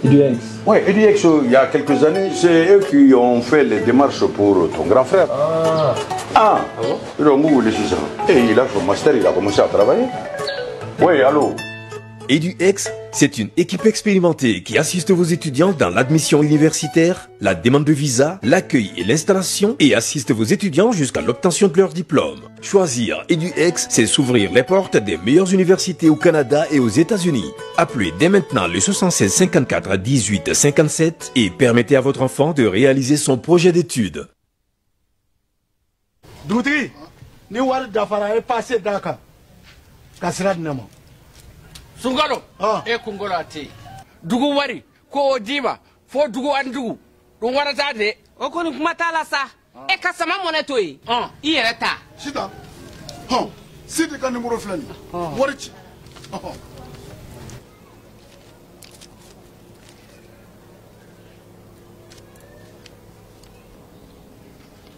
EduX. Oui, EduX, il y a quelques années, c'est eux qui ont fait les démarches pour ton grand frère. Ah bon? Et il a fait son master, il a commencé à travailler. Oui, allô? EduX, c'est une équipe expérimentée qui assiste vos étudiants dans l'admission universitaire, la demande de visa, l'accueil et l'installation et assiste vos étudiants jusqu'à l'obtention de leur diplôme. Choisir EduX, c'est s'ouvrir les portes des meilleures universités au Canada et aux États-Unis. Appelez dès maintenant le 76 54 18 57 et permettez à votre enfant de réaliser son projet d'études. Doutri, ni wal dafara est passé Dakar. Kasrad Namo. Sungalo e kungolo ati dugu wari ko diba fo dugu andugu don warata de o koni kuma tala sa e kasama moneto yi i yere ta sita sidi kan numéro flani warici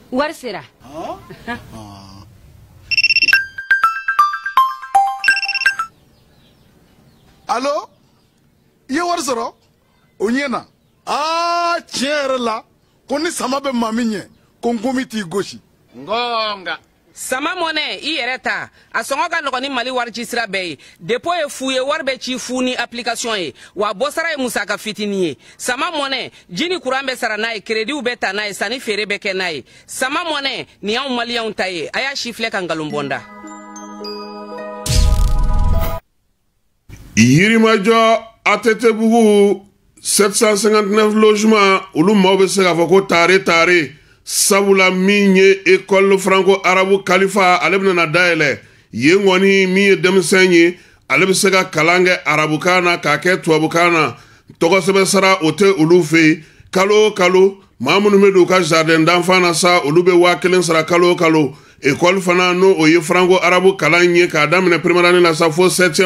wari sera Allô? Ye wari sɔrɔ o ɲɛna tiɲɛ yɛrɛ la ko ni sama bɛ maa min ɲɛ ko n komi t'i gosi ngonga sama mɔnɛ i yɛrɛ ta a sɔngɔ ka nɔgɔn ni Mali warici sira bɛɛ ye dépôt ye fu ye wari bɛ ci fu ni application ye wa bɔsara ye musaka fitinin ye sama mɔnɛ ji ni courant bɛ sara n'a ye crédit bɛ ta n'a ye sanni feere bɛ kɛ n'a ye sama mɔnɛ nin y'anw maliyɛnw ta ye a y'a si filɛ ka nkalon bɔnda. Yirimajɔ Atetebugu 759 logements olu maaw bɛ se k'a fɔ ko tare sabula min ye école franco arabu kalifa ale bɛna dayɛlɛ yen kɔni min ye denmisɛn ye ale bɛ se ka kalan kɛ arabukan na k'a kɛ tubabukan na tɔgɔsɛbɛ sara o tɛ olu fɛ yen kalo o kalo maa minnu bɛ don u ka jardin d'enfant na sa olu bɛ 1000 sara kalo o kalo école fana no o ye franco arabu kalan ye k'a daminɛ première année la sa fo 7e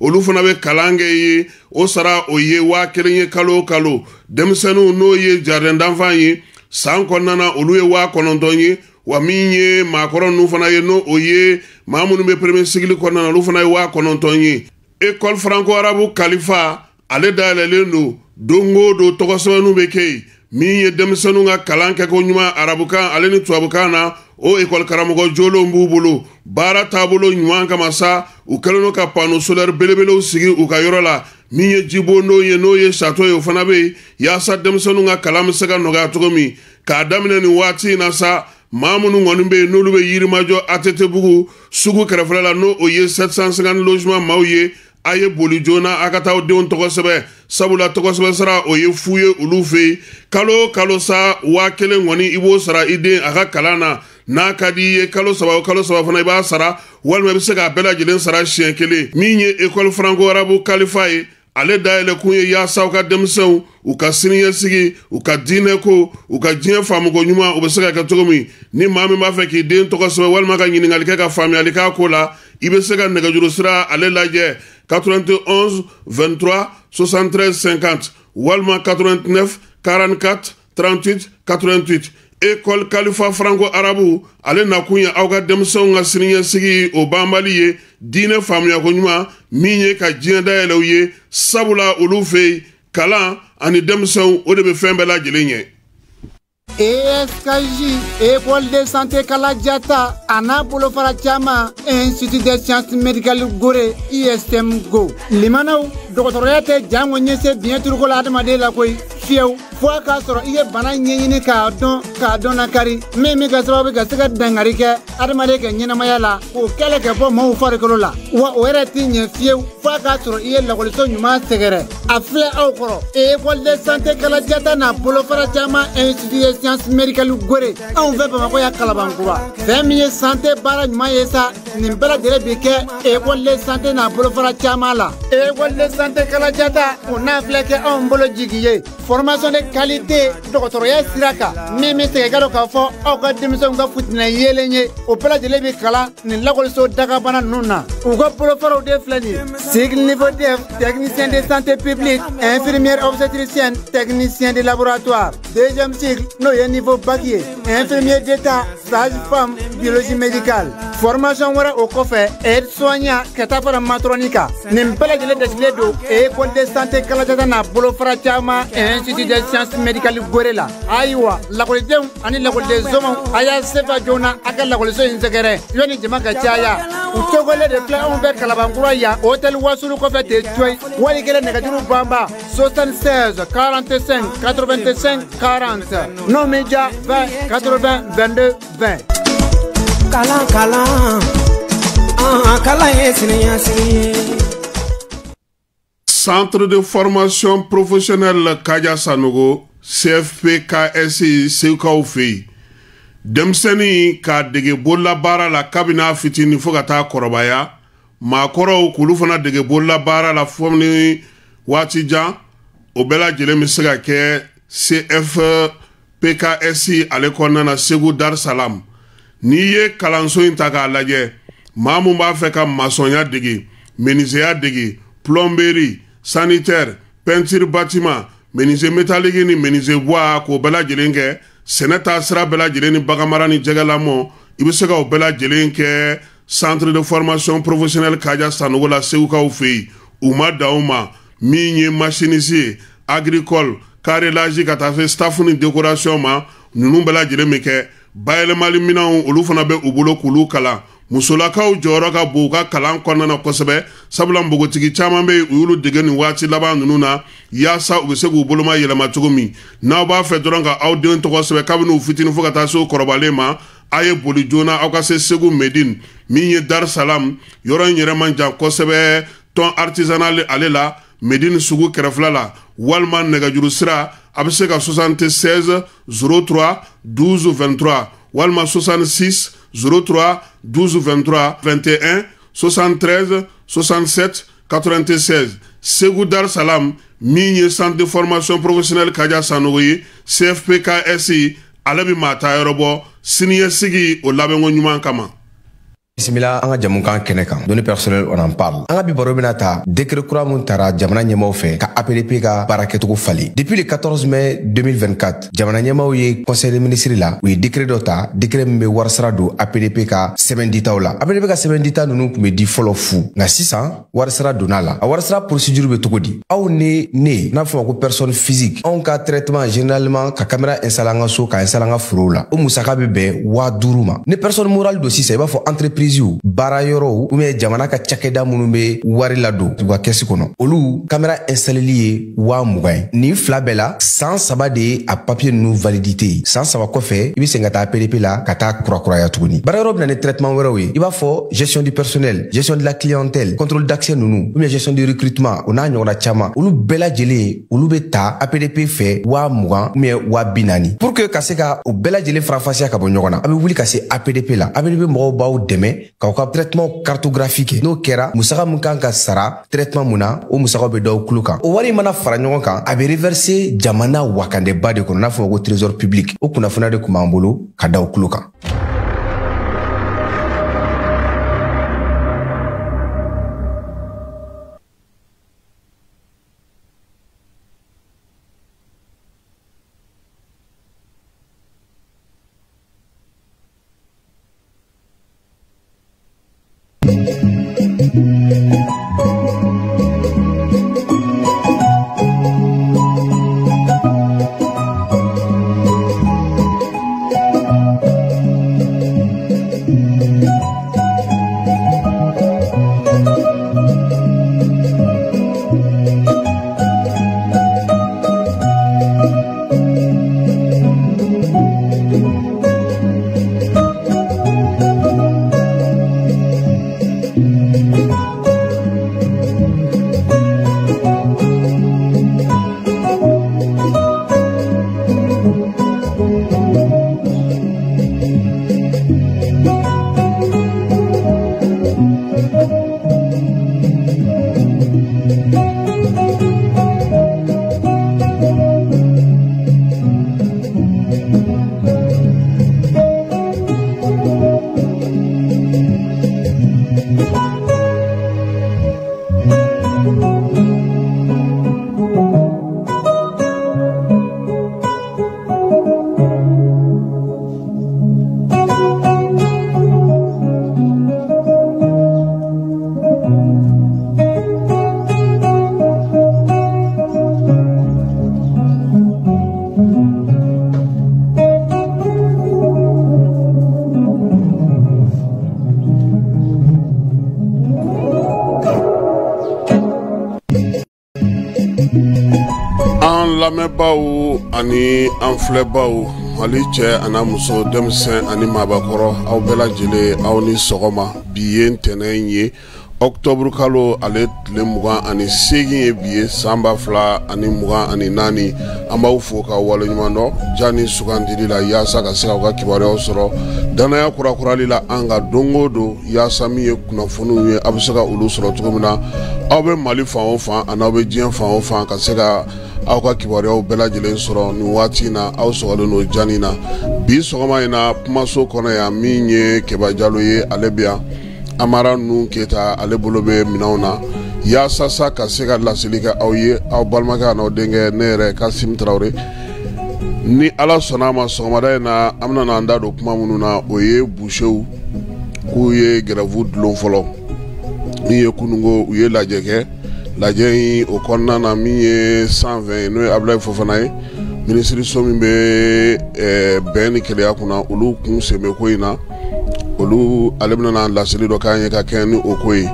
olu fana bɛ kalan kɛ ye o sara o ye 1000 ye kalo o kalo denmisɛnninw n'o ye jardin d'enfant ye san kɔnɔna na olu ye 900 ye wa min ye maakɔrɔ ninnu fana ye no o ye maa minnu bɛ premier cycle kɔnɔna na olu fana ye 900 ye école franco arabu kalifa ale dayɛlɛlen don o don tɔgɔsɛbɛnninw bɛ kɛ yen min ye denmisɛnninw ka kalan kɛko ɲuman arabukan ale ni tubabukan na o école karamɔgɔ jolenw b'u bolo baara taabolo ɲuman kama sa u kɛlen don ka panneau solaire belebelew sigi u ka yɔrɔ la min ye jibondon ye n'o ye château ye o fana bɛ yen yaasa denmisɛnninw ka kalan bɛ se ka nɔgɔya cogo min k'a daminɛ nin waati in na sa maa minnu kɔni bɛ yen n'olu bɛ Yirimajɔ Atetebugu sugu kɛrɛfɛla la n'o o ye 750 logement maaw ye a ye boli joona a ka taa denw tɔgɔ sɛbɛ sabula tɔgɔsɛbɛ sara o ye fu ye olu fɛ yen kalo o kalo sa 1000 kɔni i b'o sara i den a ka kalan na n'a ka di i ye kalo saba fana i b'a sara walima i bɛ se k'a bɛɛ lajɛlen sara siɲɛ kelen min ye école franco arabu kalifa ye ale dayɛlɛ kun ye yaasa u ka denmisɛnw u ka siniɲɛsigi u ka diinɛ ko u ka diɲɛ faamuko ɲuman u bɛ se ka kɛ cogo min ni maa min b'a fɛ k'i den tɔgɔ sɛbɛ walima ka ɲininkali kɛ ka faamuyali k'a ko la i bɛ se ka nɛgɛjuru sira ale lajɛ 91 23 73 50 walima 89 44 38 88 école kalifa franco arabu ale nakun ye aw ka denmisɛnw ka siniɲɛsigi o banbali ye diinɛ faamuyako ɲuman min ye ka diɲɛ dayɛlɛw ye sabula olu fɛ yen kalan ani denmisɛnw o de bɛ fɛn bɛɛ lajɛlen ɲɛ. ESKJ, École de santé Kalajata, Ana Bolofara Chama, Institut de sciences médicales Gore, ISM Go. Limanau, Doctorate Jango Nyese, bien turko la adamade la koi, fieu, fois ka soro iye bana nyini ka don nakari, me ka sababu ka sika dangarike, adamade ka nyina mayala, o kele ke po mo fare kolola. Wa oere tinye fieu, fois ka soro iye la koliso nyuma segere. Afle au koro, École de santé Kalajata na Bolofara Chama, Institut de sciences médicales Gore. On veut pas makoya kalabankura. Femi santé bara nyuma yesa, nimbela dele bike, École de santé na Bolofara Chama la. École de santé Kalajata, on a fleke on bolo jigiye. Formation de qualité, doctorat siraka. Mimi se garo ka fo, o ka dimison ga futina yelenye, o pela de lebi kala, ni lagol so daga bana nuna. O go profaro de flani. Cycle niveau DEF, technicien de santé publique, infirmière obstétricienne, technicien de laboratoire. Deuxième cycle, no niveau bac, infirmier d'état, sage-femme, biologie médicale. formation wɛrɛ o kɔfɛ aide soignant ka taa fara matronika nin bɛɛ lajɛlen dɛsigilen don école de santé kalajata n'a bolofara caman institut de sciences médicales gore la ayiwa lakɔlidenw ani lakɔliden zɔnw a y'a sefa joona a ka lakɔliso in sɛgɛrɛ yanni jama ka caya u cogolen de filɛ anw fɛ kalabankura yan hôtel wasulu kɔfɛ tɛ coyi wali kelen nɛgɛjuru banba 76 45 85 40 n'o min ja 20 80 22 20. Kalan Centre de formation professionnelle Kaja Sanogo CFP-KSI Seukaw fei Demseni ka dege bolla bara la kabina fitini fo ka taa kɔrɔbaya maakɔrɔw k'olu fana dege bolla bara la fɔmni waati jan o bɛɛ lajɛlen bɛ se ka kɛ CFP-KSI ale kɔnɔna na Segu Dar es Salaam. N'i ye kalanso in ta k'a lajɛ maa mun b'a fɛ ka masɔnya dege menuisier dege plomberie sanitaire peinture bâtiment menuisier métallique ni menuisier bois k'o bɛɛ lajɛlen kɛ sɛnɛ taa sira bɛɛ lajɛlen ni baganmara ni jɛgɛ lamɔ i bɛ se ka o bɛɛ lajɛlen kɛ centre de formation professionnelle Kaja Sanogo la Segukaw fɛ yen u ma dan o ma min ye machiniste ye agricole carrelage ka taa se staff ni décoration ma ninnu bɛɛ lajɛlen bɛ kɛ bayɛlɛmali minɛnw olu fana bɛ u bolo k'olu kalan musolakaw jɔyɔrɔ ka bon u ka kalan kɔnɔna na kosɛbɛ sabula npogotigi caman bɛ yen u y'olu dege nin waati laban ninnu na yaasa u bɛ se k'u boloma yɛlɛma cogo min n'aw b'a fɛ dɔrɔn ka aw den tɔgɔ sɛbɛn kabini u fitinin fo ka taa se u kɔrɔbalen ma a ye boli joona aw ka se Segu Medine min ye Dar es Salaam yɔrɔ in yɛrɛ man jan kosɛbɛ tɔn artisanal ale la Medine sugu kɛrɛfɛla la walima nɛgɛjuru sira a bɛ se ka 76 03 12 23 walima 66 03 12 23 21 73 67 96 Segu Dar es Salaam min ye centre de formation professionnelle Kaja Sanogo ye CFP-KSI ale bɛ maa taa yɔrɔ bɔ siniɲɛsigi o labɛnko ɲuman kama. Bismillah, an ka jamukan kɛnɛ kan données personnelles on en parle. An ka bi baro bɛna ta décret kura mun tara jamana ɲɛmaw fɛ ka APDP ka baara kɛcogo falen. Depuis le 14 mai 2024 jamana ɲɛmaw ye conseil des ministres la u ye décret dɔ ta décret min bɛ warisara don APDP ka sɛbɛn ditaw la. APDP ka sɛbɛn dita ninnu tun bɛ di fɔlɔ fu nka sisan warisara donna la. A warisara procédure bɛ cogo di? Aw ne n'a fɔ ma ko personne physique anw ka traitement généralement ka caméra installer an ka so ka installer an ka forow la o musaka bɛ bɛn 5000 ma. Ni personne morale don sisan i b'a fɔ entreprise baara yɔrɔw ou bien jamana ka cakɛda minnu bɛ wari ladon u ka kɛsi kɔnɔ olu caméra installeli ye 20,000 nin fila bɛɛ la san 3 de ye a papier ninnu validité ye san 3 kɔfɛ i bɛ segin ka taa APDP la ka taa kurakuraya tuguni. Baara yɔrɔ bɛna ni traitement wɛrɛw ye i b'a fɔ gestion du personnel, gestion de la clientèle, contrôle d'accès ninnu ou bien gestion du recrutement o n'a ɲɔgɔnna caman olu bɛɛ lajɛlen olu bɛ ta APDP fɛ 20,000 ou bien 40,000 pour que ka se ka o bɛɛ lajɛlen farafasiya ka bɔ ɲɔgɔn na a bɛ wuli ka se APDP la APDP mɔgɔw b'aw dɛmɛ k'aw ka traitement cartographique n'o kɛra musaka mun kan ka sara traitement mun na o musakaw bɛ d'aw kulo kan o wari mana fara ɲɔgɔn kan a bɛ reverser jamana wakandɛba de kɔnɔ n'a fɔ ko trésor public o kunnafoniya de tun b'an bolo ka d'aw kulo kan. An lamɛnbaaw ani an filɛbaaw Mali cɛ ana muso denmisɛn ani maabakɔrɔ aw bɛɛ lajɛlen aw ni sɔgɔma bi ye ntɛnɛn ye Octobre kalo ale tile 28 ye bi ye san 2024 an b'aw fo ka waleɲuman dɔn jani sugandili la yaasa ka se ka ka kibaruyaw sɔrɔ danaya kurakurali la an ka don o don yaasa min ye kunnafoniw ye a bɛ se ka olu sɔrɔ cogo min na aw bɛ Mali fan o fan ani aw bɛ diɲɛ fan o fan ka se ka aw ka kibaruyaw bɛɛ lajɛlen sɔrɔ nin waati in na aw sɔgɔlen don jani na bi sɔgɔma in na kumaso kɔnɔ yan min ye Keba Jalo ye ale bɛ yan Amara Nu Keta ale bolo bɛ minɛnw na yaasa sa ka se ka laseli kɛ aw ye aw balimakɛ n'aw denkɛ ne yɛrɛ Kasim Traoré ni Ala sɔnna a ma sɔgɔmada in na an bɛna an da don kuma minnu na o ye bouchers k'u ye grève dulon fɔlɔ min ye kunungo u ye lajɛ kɛ lajɛ in o kɔnɔna na min ye 120 n'o ye Abdoulaye Fofana ye minisiriso min bɛ bɛn ni keleya kunna olu kun sen bɛ ko in na olu ale bɛna laseli dɔ k'an ye ka kɛ ni o ko ye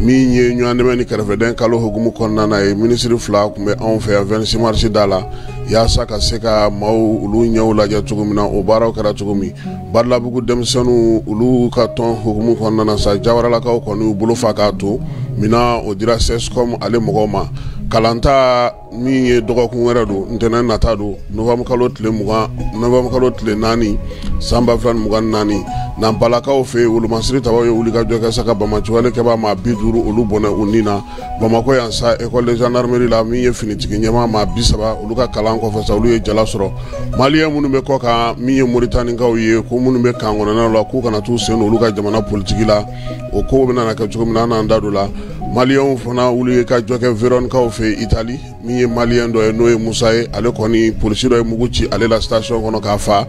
min ye ɲɔgɔn dɛmɛ ni kɛrɛfɛdɛn kalo hukumu kɔnɔna na ye minisiri 2 kun bɛ anw fɛ yan 26 mars da la yaasa ka se ka maaw olu ɲɛw lajɛ cogo min na o baaraw kɛra cogo min Badalabugu denmisɛnninw olu ka tɔn hukumu kɔnɔna na sa Jawaralakaw kɔni u bolo fa k'a to mina o dira CESCOM ale mɔgɔw ma kalanta min ye dɔgɔkun wɛrɛ don ntɛnɛn nata don novembre kalo tile 4 san 2024 n'an balakaw fɛ wolomasiri tabaw ye wulikajɔ kɛ sa ka bamaciwale kɛbaa maa 50 olu bɔnɛ u ni na Bamakɔ yan sa école de gendarmerie la min ye finitigi ɲɛmaa maa 30 olu ka kalan kɔfɛ sa olu ye jala sɔrɔ maliyɛn minnu bɛ kɔ kan min ye Mauritanienkaw ye ko minnu bɛ kan kɔnɔnaw la k'u kana t'u sen don olu ka jamana politiki la o ko bɛ na kɛ cogo min na an n'an da don la maliyɛnw fana wuli ka jɔ kɛ Véronikaw fɛ Italie min ye maliyɛn dɔ ye n'o ye Musa ye ale kɔni polisi dɔ ye mugu ci ale la station kɔnɔ k'a fa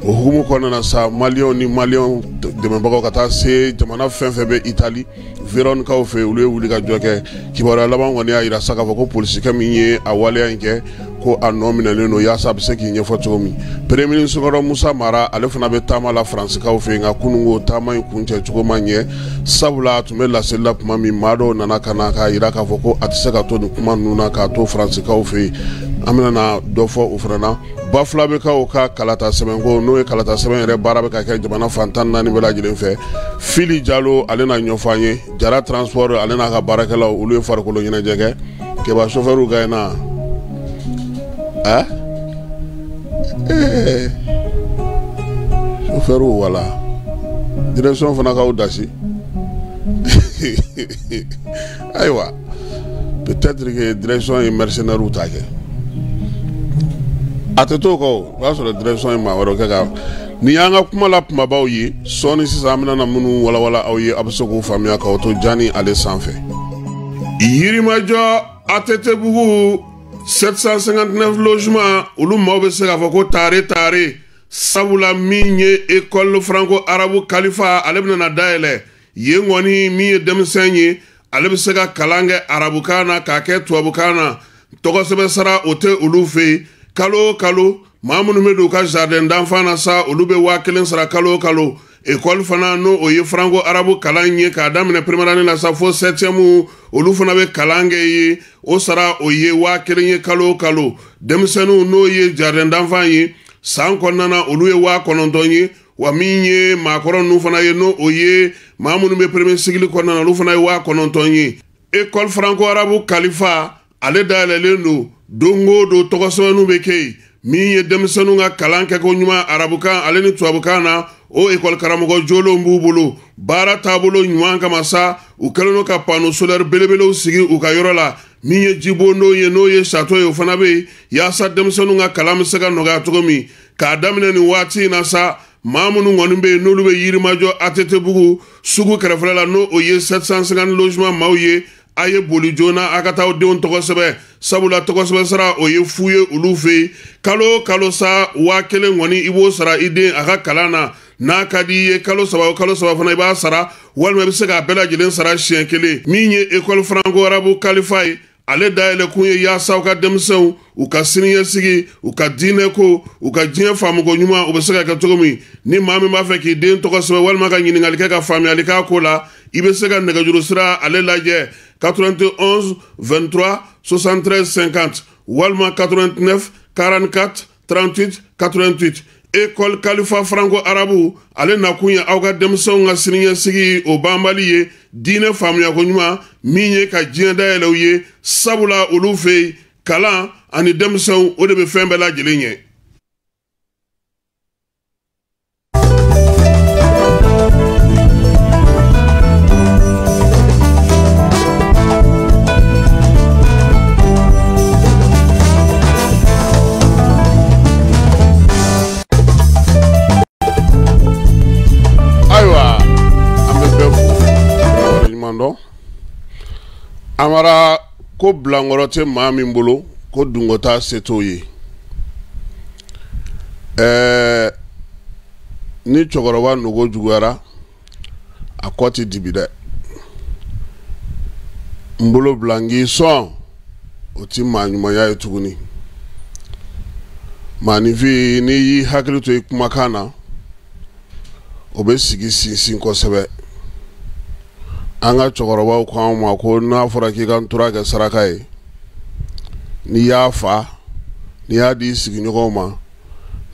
o hukumu kɔnɔna na sa maliyɛnw ni maliyɛnw dɛmɛbagaw ka taa se jamana fɛn fɛn bɛ Italie Véronikaw fɛ olu ye wuli ka jɔ kɛ kibaruya laban kɔni y'a yira sa k'a fɔ ko polisikɛ min ye a waleya in kɛ ko a nɔ minɛlen don yaasa a bɛ se k'i ɲɛfɔ cogo min premier ministre Musa Mara ale fana bɛ taama la Faransikaw fɛ nka kunungo taama in kuncɛ cogo ma ɲɛ sabula a tun bɛ laseli la tuma min maa dɔw nana ka na k'a yira k'a fɔ ko a tɛ se ka to nin kuma ninnu na k'a to Faransikaw fɛ an bɛna dɔ fɔ o fana na Bafula bɛ k'o ka kalata sɛbɛnko n'o ye kalata sɛbɛn yɛrɛ baara bɛ ka kɛ jamana fantan 4 bɛɛ lajɛlen fɛ Fili Jalo ale na ɲɔfɔ an ye Jara transport ale n'a ka baarakɛlaw olu ye farikolo ɲɛnajɛ kɛ Keba chauffeur ka na chauffeur wala direction fana k'aw dasi ayiwa peut-être que direction ye mercenaire ta kɛ a tɛ to kɔ o b'a sɔrɔ direction ye maa wɛrɛ kɛ ka nin y'an ka kuma la kumabaw ye sɔɔni sisan an bɛna minnu walawala aw ye a bɛ se k'u faamuya k'aw to jani ale sanfɛ Yirimajɔ ATT-Bugu 759 logements olu maaw bɛ se k'a fɔ ko tare sabula min ye école franco arabu kalifa ale bɛna dayɛlɛ yen kɔni min ye denmisɛn ye ale bɛ se ka kalan kɛ arabukan na k'a kɛ tubabukan na tɔgɔsɛbɛ sara o tɛ olu fɛ yen kalo kalo maa minnu bɛ don u ka jardin d'enfant na sa olu bɛ 1000 sara kalo kalo école fana n'o o ye franco arabu kalan ye k'a daminɛ première année la sa fo 7e olu fana bɛ kalan kɛ ye o sara o ye 1000 ye kalo kalo denmisɛnninw n'o ye jardin d'enfant ye san kɔnɔna na olu ye 9,000 ye wa min ye maakɔrɔ ninnu fana ye n'o o ye maa minnu bɛ premier cycle kɔnɔna na olu fana ye 9,000 ye école franco arabu kalifa ale dayɛlɛlen don o don tɔgɔsɛbɛnninw bɛ kɛ yen min ye denmisɛnninw ka kalan kɛ ko ɲuman arabukan ale ni tubabukan na o école karamɔgɔ jolenw b'u bolo baara taabolo ɲuman kama sa u kɛlen don ka panneau solaire belebelew sigi u ka yɔrɔ la min ye jibondon ye n'o ye château ye o fana bɛ yen yaasa denmisɛnninw ka kalan bɛ se ka nɔgɔya cogo min k'a daminɛ nin waati in na sa maa minnu kɔni bɛ yen n'olu bɛ Yirimajɔ ATT-Bugu sugu kɛrɛfɛla la n'o o ye 750 logements maaw ye a ye boli joona a ka taa denw tɔgɔ sɛbɛn sabula tɔgɔ sɛbɛn sara o ye fu ye olu fɛ yen kalo kalo sa 1000 kɔni i b'o sara i den a ka kalan na n'a ka di i ye kalo saba fana i b'a sara walima i bɛ se k'a bɛɛ lajɛlen sara siɲɛ kelen min ye école franco arabu kalifa ye ale dayɛlɛ kun ye yaasa u ka denmisɛnw u ka siniɲɛsigi u ka diinɛ ko u ka diɲɛ faamuko ɲuman u bɛ se ka kɛ cogo min ni maa min b'a fɛ k'i den tɔgɔ sɛbɛn walima ka ɲininkali kɛ ka faamuyali k'a ko la i bɛ se ka nɛgɛjuru sira ale lajɛ 91 23 73 50 walma 89 44 38 88. École Khalifa Franco Arabu ale nakunya awga demson nga sininya sigi o bambaliye dine famya ko nyuma minye ka jienda elawye sabula ulufe kala ani demson o de be fembe la jelenye. Amara ko blangorote ma min bolo ko dungota setoye ni chogorowa nugo jugara akoti dibide mbolo blangi son oti manyuma ya etuguni manifi ni yi hakili to ikumakana obesigi sin ko sebe anga chogoroba ko ma ko na fura ki kan tura ga sarakai ni ya fa ni ya di sigi nyogoma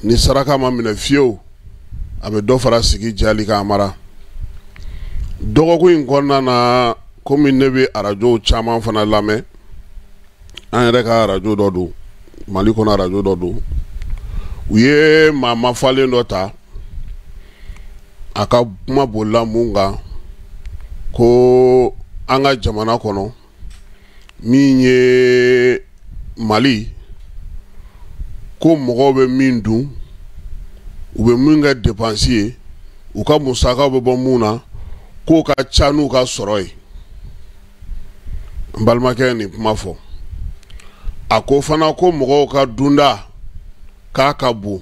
ni saraka ma mina fio abe do fara sigi jali ka amara dogo ko in konna na ko min nebe arajo chama fana lame an reka arajo dodu maliko na arajo dodu uye mama fale ndota aka mabola munga ko anga jamana kono minye Mali ko mogo be min dun u be min ka dépensier u ka musaka be bɔ mun na ko ka ca n'u ka sɔrɔ ye n balimakɛ ni kuma fɔ a ko fana ko mɔgɔw ka dunda k'a ka bon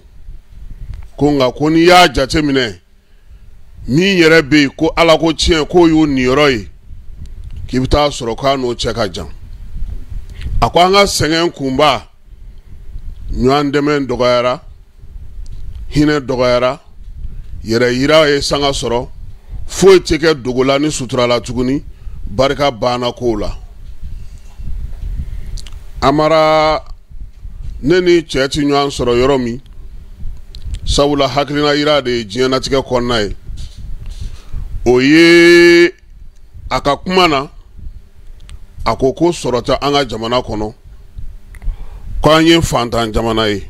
ko nka ko n'i y'a jate minɛ min yɛrɛ bɛ yen ko ala ko tiɲɛ k'o y'o niyɔrɔ ye k'i bɛ taa sɔrɔ k'a n'o cɛ ka jan a ko an ka sɛgɛn kunba ɲɔgɔn dɛmɛ dɔgɔyara hinɛ dɔgɔyara yɛrɛ yira ye sanga sɔrɔ foyi tɛ kɛ dogo la ni sutura la tuguni barika banna kow la amara ne ni cɛ ti ɲɔgɔn sɔrɔ yɔrɔ min sabula hakilina yira de ye diɲɛnatigɛ kɔnɔna ye o ye a ka kuma na a ko ko sɔrɔ tɛ an ka jamana kɔnɔ k'an ye fantan jamana ye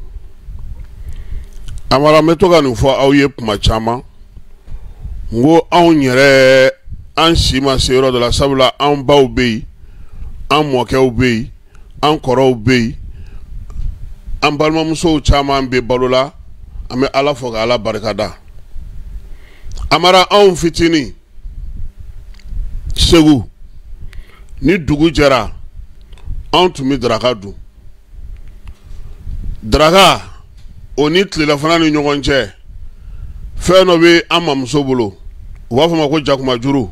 amara n bɛ to ka nin fɔ aw ye kuma caman n ko anw yɛrɛ an si ma se yɔrɔ dɔ la sabula an baw bɛ yen an mɔkɛw bɛ yen an kɔrɔw bɛ yen an balimamusow caman bɛ balo la an bɛ ala fɔ ka ala barikada amara anw fitinin Segu ni dugu jɛra anw tun bɛ daraka dun daraka o ni tilelafana ni ɲɔgɔn cɛ fɛn dɔ bɛ an mamuso bolo u b'a fɔ ma ko jakuma juru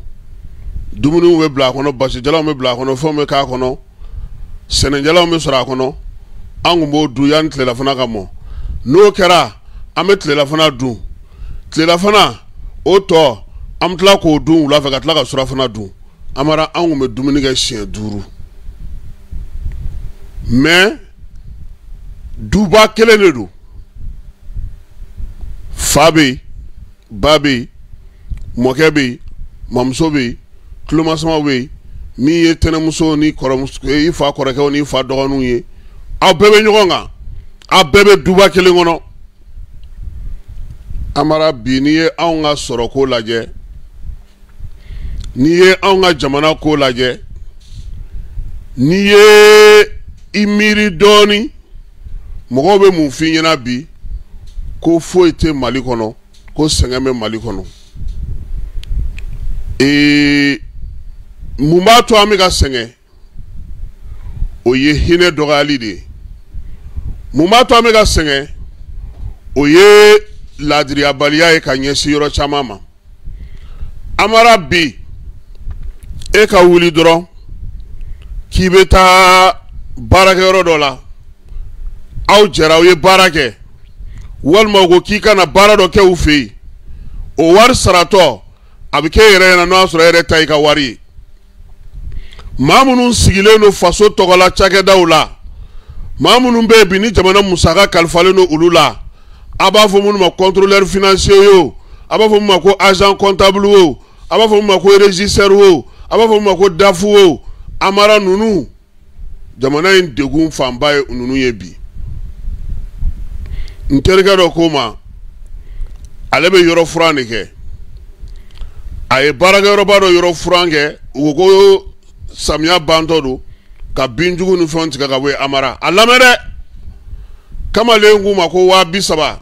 dumuniw bɛ bila a kɔnɔ basijalanw bɛ bila a kɔnɔ fɛnw bɛ k'a kɔnɔ sɛnɛjalanw bɛ sɔrɔ a kɔnɔ an kun b'o dun yanni tilelafana ka mɔ n'o kɛra an bɛ tilelafana dun tilelafana o tɔ an bɛ tila k'o dun wula fɛ ka tila ka surafana dun amara an kun bɛ dumuni kɛ siɲɛ 5 mais duba kelen de don fa bɛ yen ba bɛ yen mɔkɛ bɛ yen mamuso bɛ yen tulomasamaw bɛ yen min ye tɛnɛmuso ni kɔrɔmuso i fa kɔrɔkɛw ni fa dɔgɔninw ye aw bɛɛ bɛ ɲɔgɔn kan aw bɛɛ bɛ duba kelen kɔnɔ amara bi n'i ye anw ka sɔrɔ ko lajɛ n'i ye anw ka jamana ko lajɛ n'i ye i miiri dɔɔni mɔgɔw bɛ mun f'i ɲɛna bi ko foyi tɛ Mali kɔnɔ ko sɛgɛn bɛ Mali kɔnɔ mun b'a to an bɛ ka sɛgɛn o ye hinɛ dɔgɔyali de ye mun b'a to an bɛ ka sɛgɛn o ye ladiriyabaliya ye ka ɲɛsin yɔrɔ caman ma amara bi e ka wuli dɔrɔn k'i bɛ taa baarakɛyɔrɔ dɔ la aw jɛra aw ye baara kɛ walima ko k'i kana baara dɔ kɛ u fɛ yen o wari saratɔ a bɛ kɛ e yɛrɛ ɲɛna n'o y'a sɔrɔ e yɛrɛ ta i ka wari ye maa minnu sigilen no faso tɔgɔla cakɛdaw la maa minnu bɛ bi ni jamana musaka kalifalen no olu la a b'a fɔ minnu ma contrôleur financier yo a b'a fɔ minnu ma ko agent comptable wo a b'a fɔ minnu ma ko régisseur wo a b'a fɔ minnu ma ko dafu wo amara nunu jamana in degun fanba ye nunu ye bi n terikɛ dɔ ko ma ale bɛ yɔrɔ furan de kɛ a ye baarakɛyɔrɔba dɔ yɔrɔ furan kɛ u ko samiya bantɔ don ka binjugu ni fɛnw tigɛ ka bɔ yen amara a lamɛn dɛ kamalen k'u ma ko 30,000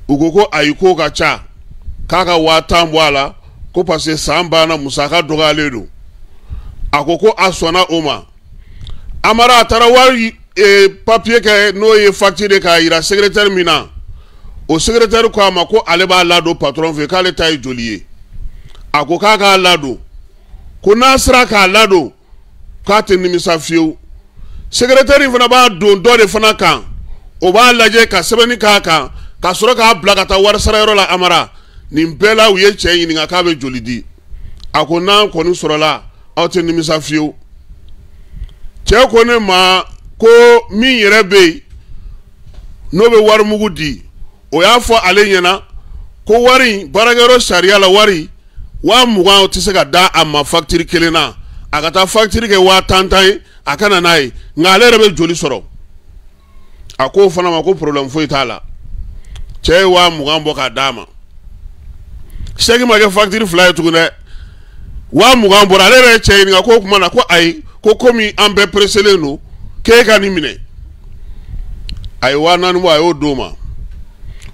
u ko ayi ko ka ca k'a ka 10,000 bɔ a la ko parce que san banna musaka dɔgɔyalen don a ko a sɔnna o ma amara a taara wari papier kɛ n'o ye facture k'a yira secrétaire min na o secrétaire ko a ma ko ale b'a ladon patron fɛ k'ale ta ye joli ye a ko k'a k'a ladon ko n'a sera k'a ladon k'a tɛ nimisa fiyewu secrétaire in fana b'a don dɔ de fana kan o b'a lajɛ ka sɛbɛnni k'a kan ka sɔrɔ k'a bila ka taa wari sarayɔrɔ la amara nin bɛɛ la u ye cɛ ɲininka k'a bɛ joli di a ko n'an kɔni sɔrɔla aw tɛ nimisa fiyewu cɛ ko ne ma ko min yɛrɛ bɛ yen n'o bɛ wari mugu di o y'a fɔ ale ɲɛna ko wari baarakɛyɔrɔ sariya la wari 20,000 o tɛ se ka da a ma facture kelen na a ka taa facture kɛ 10,000 ye a ka na n'a ye nka ale yɛrɛ bɛ joli sɔrɔ a ko fana ma ko problème foyi t'a la cɛ ye 20,000 bɔ k'a d'a ma chèque ma kɛ facture 2 ye tugun dɛ 20,000 bɔra ale yɛrɛ ye cɛ ɲininka ko o tuma na ko ayi ko komi an bɛɛ presselen don k'e ka nin minɛ a ye 4,000 bɔ a y'o d'o ma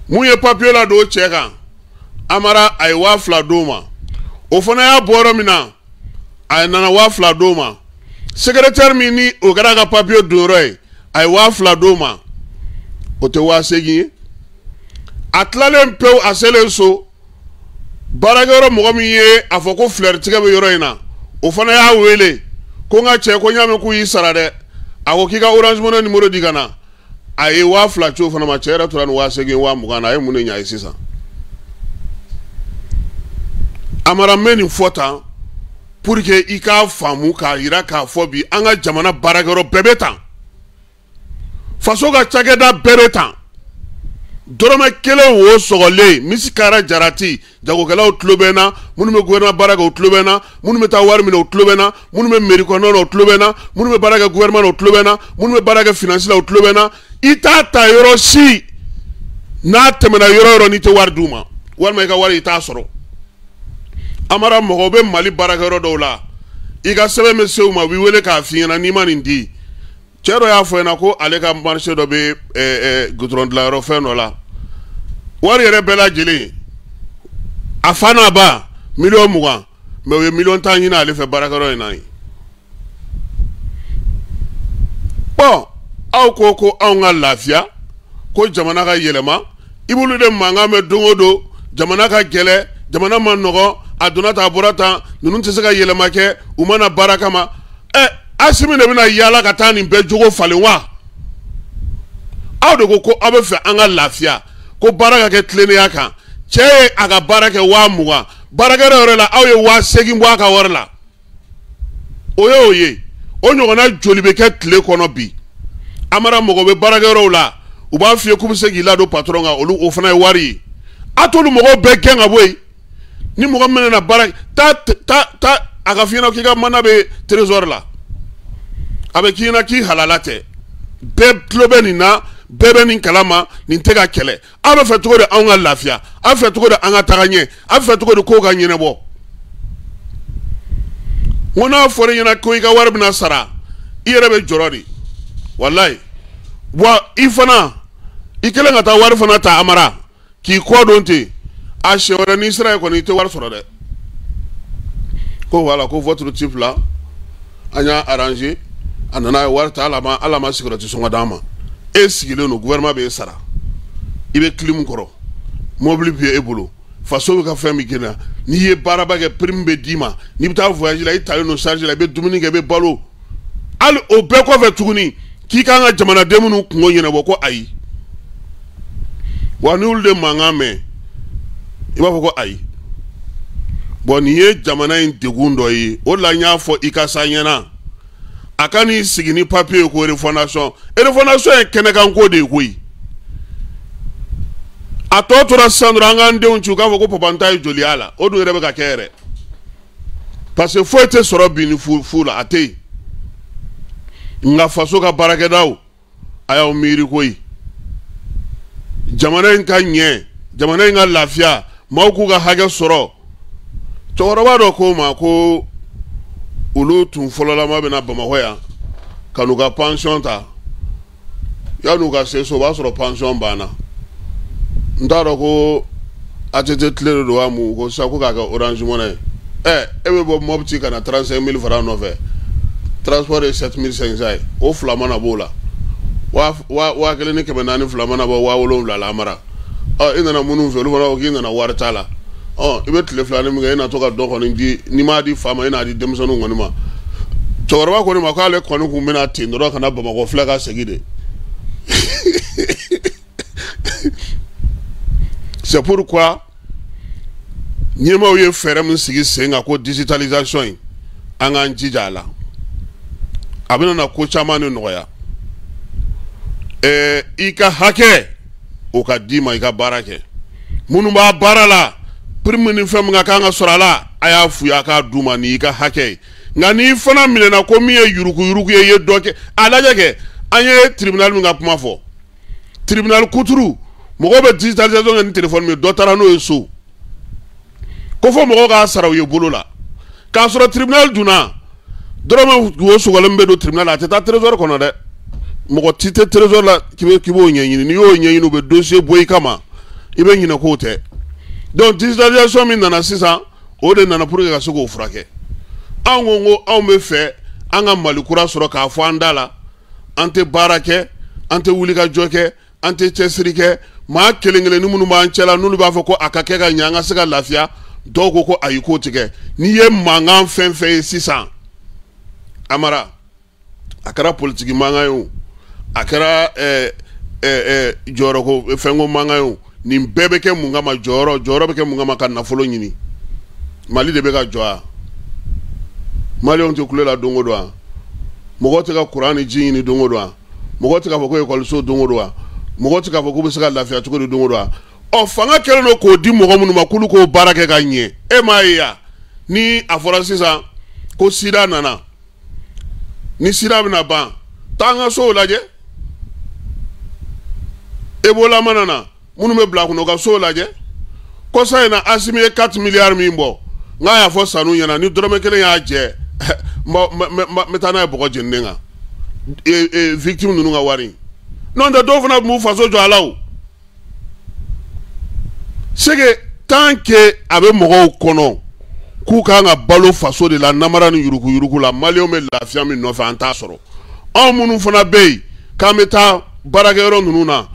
mun ye papier la don o cɛ kan amara a ye 2,000 d'o ma o fana y'a bɔ yɔrɔ min na a nana 2,000 d'o ma secrétaire min ni o kɛra ka papier don yɔrɔ ye a ye 2,000 d'o ma o tɛ 8,000 ye a tilalen pewu a selen so baarakɛyɔrɔ mɔgɔ min ye a fɔ ko fleur tigɛ bɛ yɔrɔ in na o fana y'a wele ko n ka cɛ ko n y'a mɛn k'u y'i sara dɛ a ko k'i ka orange money numéro di ka na a ye 2,000 ci o fana ma cɛ yɛrɛ tora ni 8,000 20,000 na a ye mun de ɲa ye sisan amara mɛ nin fɔ tan pour que i k'a faamu k'a yira k'a fɔ bi an ka jamana baarakɛyɔrɔ bɛɛ bɛ tan faso ka cakɛda bɛɛ bɛ tan dɔrɔmɛ 1 wo sɔgɔlen misikara jarati jagokɛlaw tulo bɛ na minnu bɛ gouvernement baara kɛ o tulo bɛ na minnu bɛ taa wari minɛ o tulo bɛ na minnu bɛ mairie kɔnɔna na o tulo bɛ na minnu bɛ baara kɛ gouvernement na o tulo bɛ na minnu bɛ baara kɛ finance la o tulo bɛ na i t'a ta yɔrɔ si n'a tɛmɛna yɔrɔ o yɔrɔ n'i tɛ wari d'u ma walima i ka wari i t'a sɔrɔ amara mɔgɔw bɛ mali baarakɛyɔrɔ dɔw la i ka sɛbɛn bɛ se u ma u b'i wele k'a f'i ɲɛna n'i ma nin di cɛ dɔ y'a fɔ ɲɛna ko ale ka marché dɔ bɛ goudron dilanyɔrɔ fɛn dɔ la wari yɛrɛ bɛɛ lajɛlen a fa n'a ba 20,000 mais u ye 10,000 ɲini ale fɛ baarakɛyɔrɔ in na ye bon aw ko anw ka lafiya ko jamana ka yɛlɛma i b'olu de mankan mɛn don o don jamana ka gɛlɛ jamana ma nɔgɔ a donna tan a bɔra tan ninnu tɛ se ka yɛlɛma kɛ u mana baara kama Asimi de bɛna yaala ka taa nin bɛɛ jogo falen wa aw de ko aw bɛ fɛ an ka lafiya ko baara ka kɛ tilennenya kan cɛ ye a ka baara kɛ 20,000 baarakɛyɔrɔ yɛrɛ la aw ye 8,000 bɔ a ka wari la o ye o ye o ɲɔgɔnna joli bɛ kɛ tile kɔnɔ bi amara mɔgɔ bɛ baarakɛyɔrɔw la u b'a f'i ye k'u bɛ se k'i ladon patron kan olu o fana ye wari ye a t'olu mɔgɔw bɛɛ gɛn ka bɔ yen ni mɔgɔ min na baara ta a ka f'i ɲɛna k'i ka mana bɛ trésor la a bɛ k'i ɲɛna k'i halala tɛ bɛɛ tulo bɛ nin na bɛɛ bɛ nin kalama nin tɛ ka kɛlɛ aw bɛ fɛ cogo di anw ka lafiya aw bɛ fɛ cogo di an ka taga ɲɛ aw bɛ fɛ cogo di kow ka ɲɛnabɔ n ko n'a fɔra i ɲɛna ko i ka wari bɛna sara i yɛrɛ bɛ jɔrɔ de walayi wa i fana i kɛlen ka taa wari fana ta amara k'i kɔ don ten a siɲɛ wɛrɛ n'i sera yen kɔni i tɛ wari sɔrɔ dɛ ko voilà ko votre type là an y'a arrangé a nana a ye wari ta ala ma sigurati sɔngɔ d'an ma e sigilen don gouvernement b'e sara i bɛ clim kɔrɔ mobili bɛ e bolo faso bɛ ka fɛn min kɛ n'i ye baaraba kɛ prime bɛ d'i ma n'i bɛ taa voyage la i talen don charge la i bɛ dumuni kɛ i bɛ balo hali o bɛɛ kɔfɛ tuguni k'i kan ka jamanaden minnu kungo ɲɛnabɔ ko ayi wa ni olu de mankan mɛn i b'a fɔ ko ayi bon ni ye jamana in degun dɔ ye o la n y'a fɔ i ka sa ɲɛna a ka n'i sigi ni papier ko refondation ye kɛnɛkanko de ye koyi a tɔ tora sisan dɔrɔn an k'an denw ci u k'a fɔ ko papa n ta ye joli y'a la o dun yɛrɛ bɛ ka kɛ yɛrɛ parce que foyi tɛ sɔrɔ bi ni fu la a tɛ yen nka faso ka baarakɛdaw a y'aw miiri koyi jamana in ka ɲɛ jamana in ka lafiya maaw k'u ka hakɛ sɔrɔ cɛkɔrɔba dɔ ko ma ko olu tun fɔlɔlama bɛna Bamakɔ yan ka n'u ka pension ta yan'u ka se so o b'a sɔrɔ pension banna n t'a dɔn ko ATT tile de don wa mun ko sisan ko k'a kɛ Orange Money e bɛ bɔ Mopti ka na 35 000 fara nɔfɛ transport ye 7 500 ye o fila mana b'o la wa 1,400 fila mana bɔ 7,000 la mara i nana minnu fɛ olu fana ko k'i nana wari t'a la i bɛ tile fila ni min kɛ i na to ka dɔ kɔni di n'i m'a di fa ma i n'a di denmisɛnninw kɔni ma cɛkɔrɔba ko ne ma k'ale kɔni kun bɛna ten dɔrɔn ka na Bamakɔ filɛ ka segin de c'est pourquoi ɲɛmaaw ye fɛɛrɛ min sigi sen kan ko digitalisation in an k'an jija a la a bɛna na ko caman de nɔgɔya i ka hakɛ o ka d'i ma i ka baara kɛ minnu b'a baara la prime ni fɛn min ka kan ka sɔrɔ a la a y'a f'u ye a k'a d'u ma ni i ka hakɛ ye nka n'i fana minɛna ko min ye yuruku ye i ye dɔ kɛ a lajɛ kɛ an ye tribunal min ka kuma fɔ tribunal kuturu mɔgɔw bɛ digitalisation kɛ ni téléphone min dɔ taara n'o ye so ko fɔ mɔgɔw k'a sara u ye bolo la k'a sɔrɔ tribunal dunna dɔrɔmɛ o sogalen bɛ don tribunal la a tɛ taa trésor kɔnɔ dɛ mɔgɔ ti tɛ trésor la k'i b'o ɲɛɲini n'i y'o ɲɛɲini u bɛ dossier bɔ i kama i bɛ ɲinɛ k'o tɛ donc digitalisation min nana sisan o de nana pour que ka se k'o furakɛ anw ko anw bɛ fɛ an ka Mali kura sɔrɔ k'a fɔ an da la an tɛ baara kɛ an tɛ wulikajɔ kɛ an tɛ cɛsiri kɛ maa kelen-kelennin minnu b'an cɛla n'olu b'a fɔ ko a ka kɛ ka ɲɛ an ka se ka lafiya dɔw ko ko ayi k'o tigɛ n'i ye mankan fɛn fɛn ye sisan Amara a kɛra politiki mankan ye o a kɛra jɔyɔrɔko fɛnko mankan ye o nin bɛɛ bɛ kɛ mun kama jɔyɔrɔ bɛ kɛ mun kama ka nafolo ɲini Mali de bɛ ka jɔ a Maliyɛnw tɛ kule la don o don a mɔgɔ tɛ ka kuran ni ji ɲini don o don a mɔgɔ tɛ k'a fɔ ko ekɔliso don o don a mɔgɔ tɛ k'a fɔ k'u bɛ se ka lafiya cogo di don o don a fanga kɛlen don k'o di mɔgɔ minnu ma k'olu k'o baara kɛ ka ɲɛ e m'a ye ya ni a fɔra sisan ko sida nana ni sida bɛna ban taa an ka sow lajɛ Ebola mana na minnu bɛ bila kunna u ka sow lajɛ kɔsa in na Asimi ye 4 miliyari min bɔ n k'a y'a fɔ Sanu ɲɛna ni dɔrɔmɛ kelen y'a jɛ n bɛ taa n'a ye bɔgɔ jeninen kan victime ninnu ka wari n'o tɛ dɔw fana b'u faso jɔ a la o c'est que tant que a bɛ mɔgɔw kɔnɔ k'u kan ka balo faso de la namara ni yuruku la Maliyɛnw bɛ lafiya min nɔfɛ an t'a sɔrɔ anw minnu fana bɛ yen k'an bɛ taa baarakɛyɔrɔ ninnu na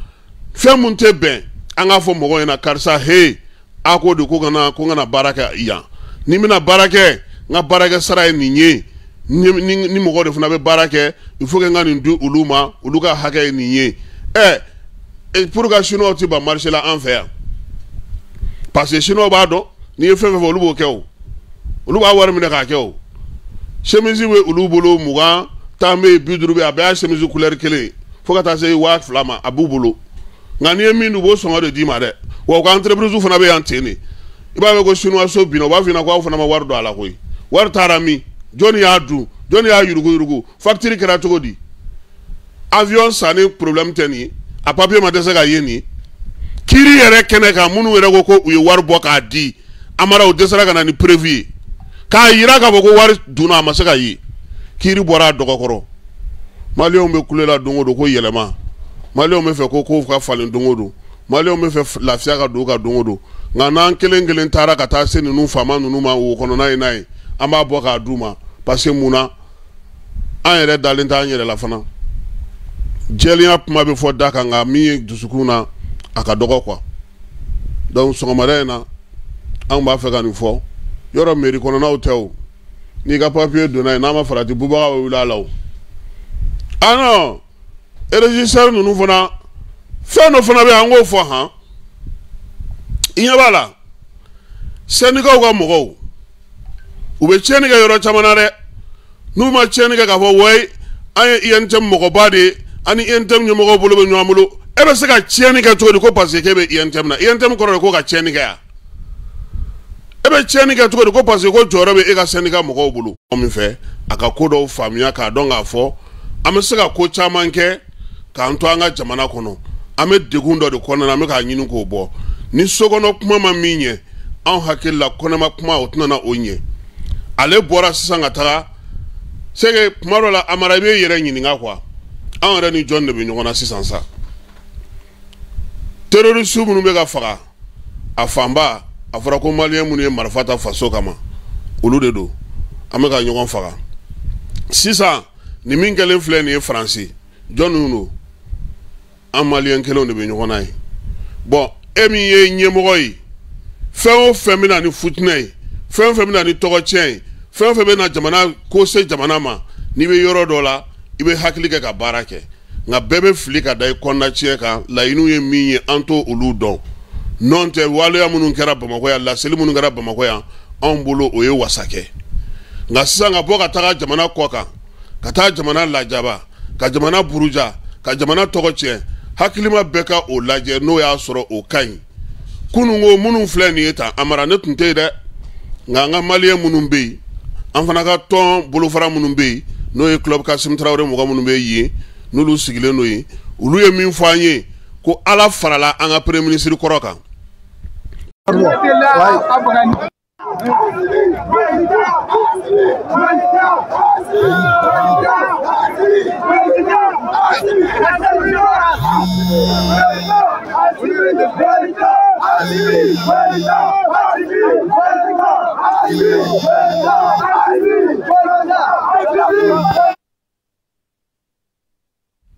fɛn mun tɛ bɛn an k'a fɔ mɔgɔw ɲɛna karisa he a ko de ko n kana baara kɛ yan ni n bɛna baara kɛ n ka baarakɛ sara ye nin ye ni mɔgɔw de fana bɛ baara kɛ il faut que n ka nin di olu ma olu ka hakɛ ye nin ye pour que chinois tɛ ban marché la an fɛ yan parce que chinois b'a dɔn n'i ye fɛn fɛn fɔ olu b'o kɛ o olu b'a wari minɛ k'a kɛ o chemise bɛ olu bolo 20 tan bɛ yen 50 bɛ yen a bɛɛ y'a chemise couleur kelen fo ka taa se 2000 ma a b'u bolo nka n'i ye min dun u b'o sɔngɔ de d'i ma dɛ wa u ka entreprise fana bɛ yan ten de i b'a fɔ ko chinois so binna u b'a f'i ɲɛna ko aw fana ma wari don a la koyi wari taara min jɔnni y'a dun jɔnni y'a yurugu facture kɛra cogo di avion sanni problème tɛ nin ye a papier ma dɛsɛ ka ye nin ye kiiri yɛrɛ kɛnɛ kan minnu yɛrɛ ko u ye wari bɔ k'a di Amara o dɛsɛra ka na ni prévu ye k'a yira k'a fɔ ko wari dunna a ma se ka ye kiiri bɔra a dɔgɔkɔrɔ Maliyɛnw bɛ kule la don o don ko yɛlɛma Maliyɛnw bɛ fɛ ko ka falen don o don Maliyɛnw bɛ fɛ lafiya ka don ka don o don nka n'an kelen taara ka taa se ninnu faama ninnu ma o kɔnɔ n'a ye an b'a bɔ k'a d'u ma parce que mun na an yɛrɛ dalen t'an yɛrɛ la fana jɛlenya kuma bɛ fɔ da kan nka min ye dusukun na a ka dɔgɔ quoi donc sɔgɔmada in na an b'a fɛ ka nin fɔ yɔrɔ mairie kɔnɔnaw tɛ o n'i ka papier donna yen n'a ma farati bubaga bɛ wuli a la o ah non régisseur ninnu fana fɛn dɔ fana bɛ yen an k'o fɔ han i ɲɛ b'a la syndicat ka mɔgɔw ube tiɲɛni kɛ yɔrɔ caman na dɛ n'u ma tiɲɛni kɛ k'a fɔ wayi an ye INTM mɔgɔba de ani INTM ɲɛmɔgɔw bolo bɛ ɲɔgɔn bolo e bɛ se ka tiɲɛni kɛ cogo di ko parce que k'e bɛ INTM na INTM kɔrɔ de ko ka tiɲɛni kɛ ya e bɛ tiɲɛni kɛ cogo di ko parce que ko jɔyɔrɔ bɛ e ka syndicat mɔgɔw bolo min fɛ a ka ko dɔw faamuya k'a dɔn k'a fɔ an bɛ se ka ko caman kɛ k'an to an ka jamana kɔnɔ an bɛ degun dɔ de kɔnɔna an bɛ k'a ɲini k'o bɔ ni sokɔnɔ kuma ma min ɲɛ anw hakili la kɔnɔma kuma o tɛna na o ɲɛ ale bɔra sisan ka taga c'est que kuma dɔ la Amara i bɛ yɛrɛ ɲininka quoi anw yɛrɛ ni jɔn de bɛ ɲɔgɔn na sisan sa terroriste minnu bɛ ka faga a fanba a fɔra ko maliyɛn minnu ye marifa ta faso kama olu de don an bɛ ka ɲɔgɔn faga sisan ni min kɛlen filɛ nin ye Faransi jɔn ninnu don an maliyɛn kelenw de bɛ ɲɔgɔn na ye bon e min ye ɲɛmɔgɔ ye fɛn o fɛn bɛ na ni futinɛ ye fɛn o fɛn bɛ na ni tɔgɔcɛn ye fɛn o fɛn bɛ na jamana ko se jamana ma n'i bɛ yɔrɔ dɔ la i bɛ hakili kɛ ka baara kɛ nka bɛɛ bɛ fili ka da i kɔnɔna tiɲɛ kan laɲiniw ye min ye an t'o olu dɔn n'o tɛ waleya minnu kɛra Bamakɔ yan laseli minnu kɛra Bamakɔ yan anw bolo o ye wasa kɛ nka sisan ka bɔ ka taga jamana kɔ kan ka taa jamana lajaba ka jamana buruja ka jamana tɔgɔ tiɲɛ hakilima bɛɛ ka o lajɛ n'o y'a sɔrɔ o ka ɲi kunun ko minnu filɛ nin ye tan Amara ne tun tɛ yen dɛ nka an ka maliyɛn minnu bɛ yen an fana ka tɔn bolofara minnu bɛ yen n'o ye Club Kassim Traoré mɔgɔ minnu bɛ yen n'olu sigilen don yen olu ye min fɔ an ye ko Ala farala an ka premier ministre kɔrɔ kan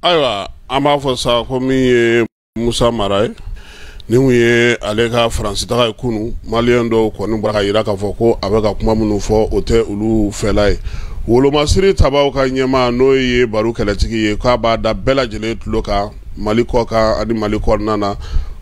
ayiwa an b'a fɔ sa ko min ye Musa Mara ye ni mun ye ale ka Faransi taga ye kunu maliyɛn dɔw kɔni bɔra ka yira k'a fɔ ko a bɛ ka kuma minnu fɔ o tɛ olu fɛla ye Wolomasiri Tabaw ka ɲɛmaa n'o ye baro kɛlɛtigi ye k'a b'a da bɛɛ lajɛlen tulo kan Mali kɔ kan ani Mali kɔnɔna na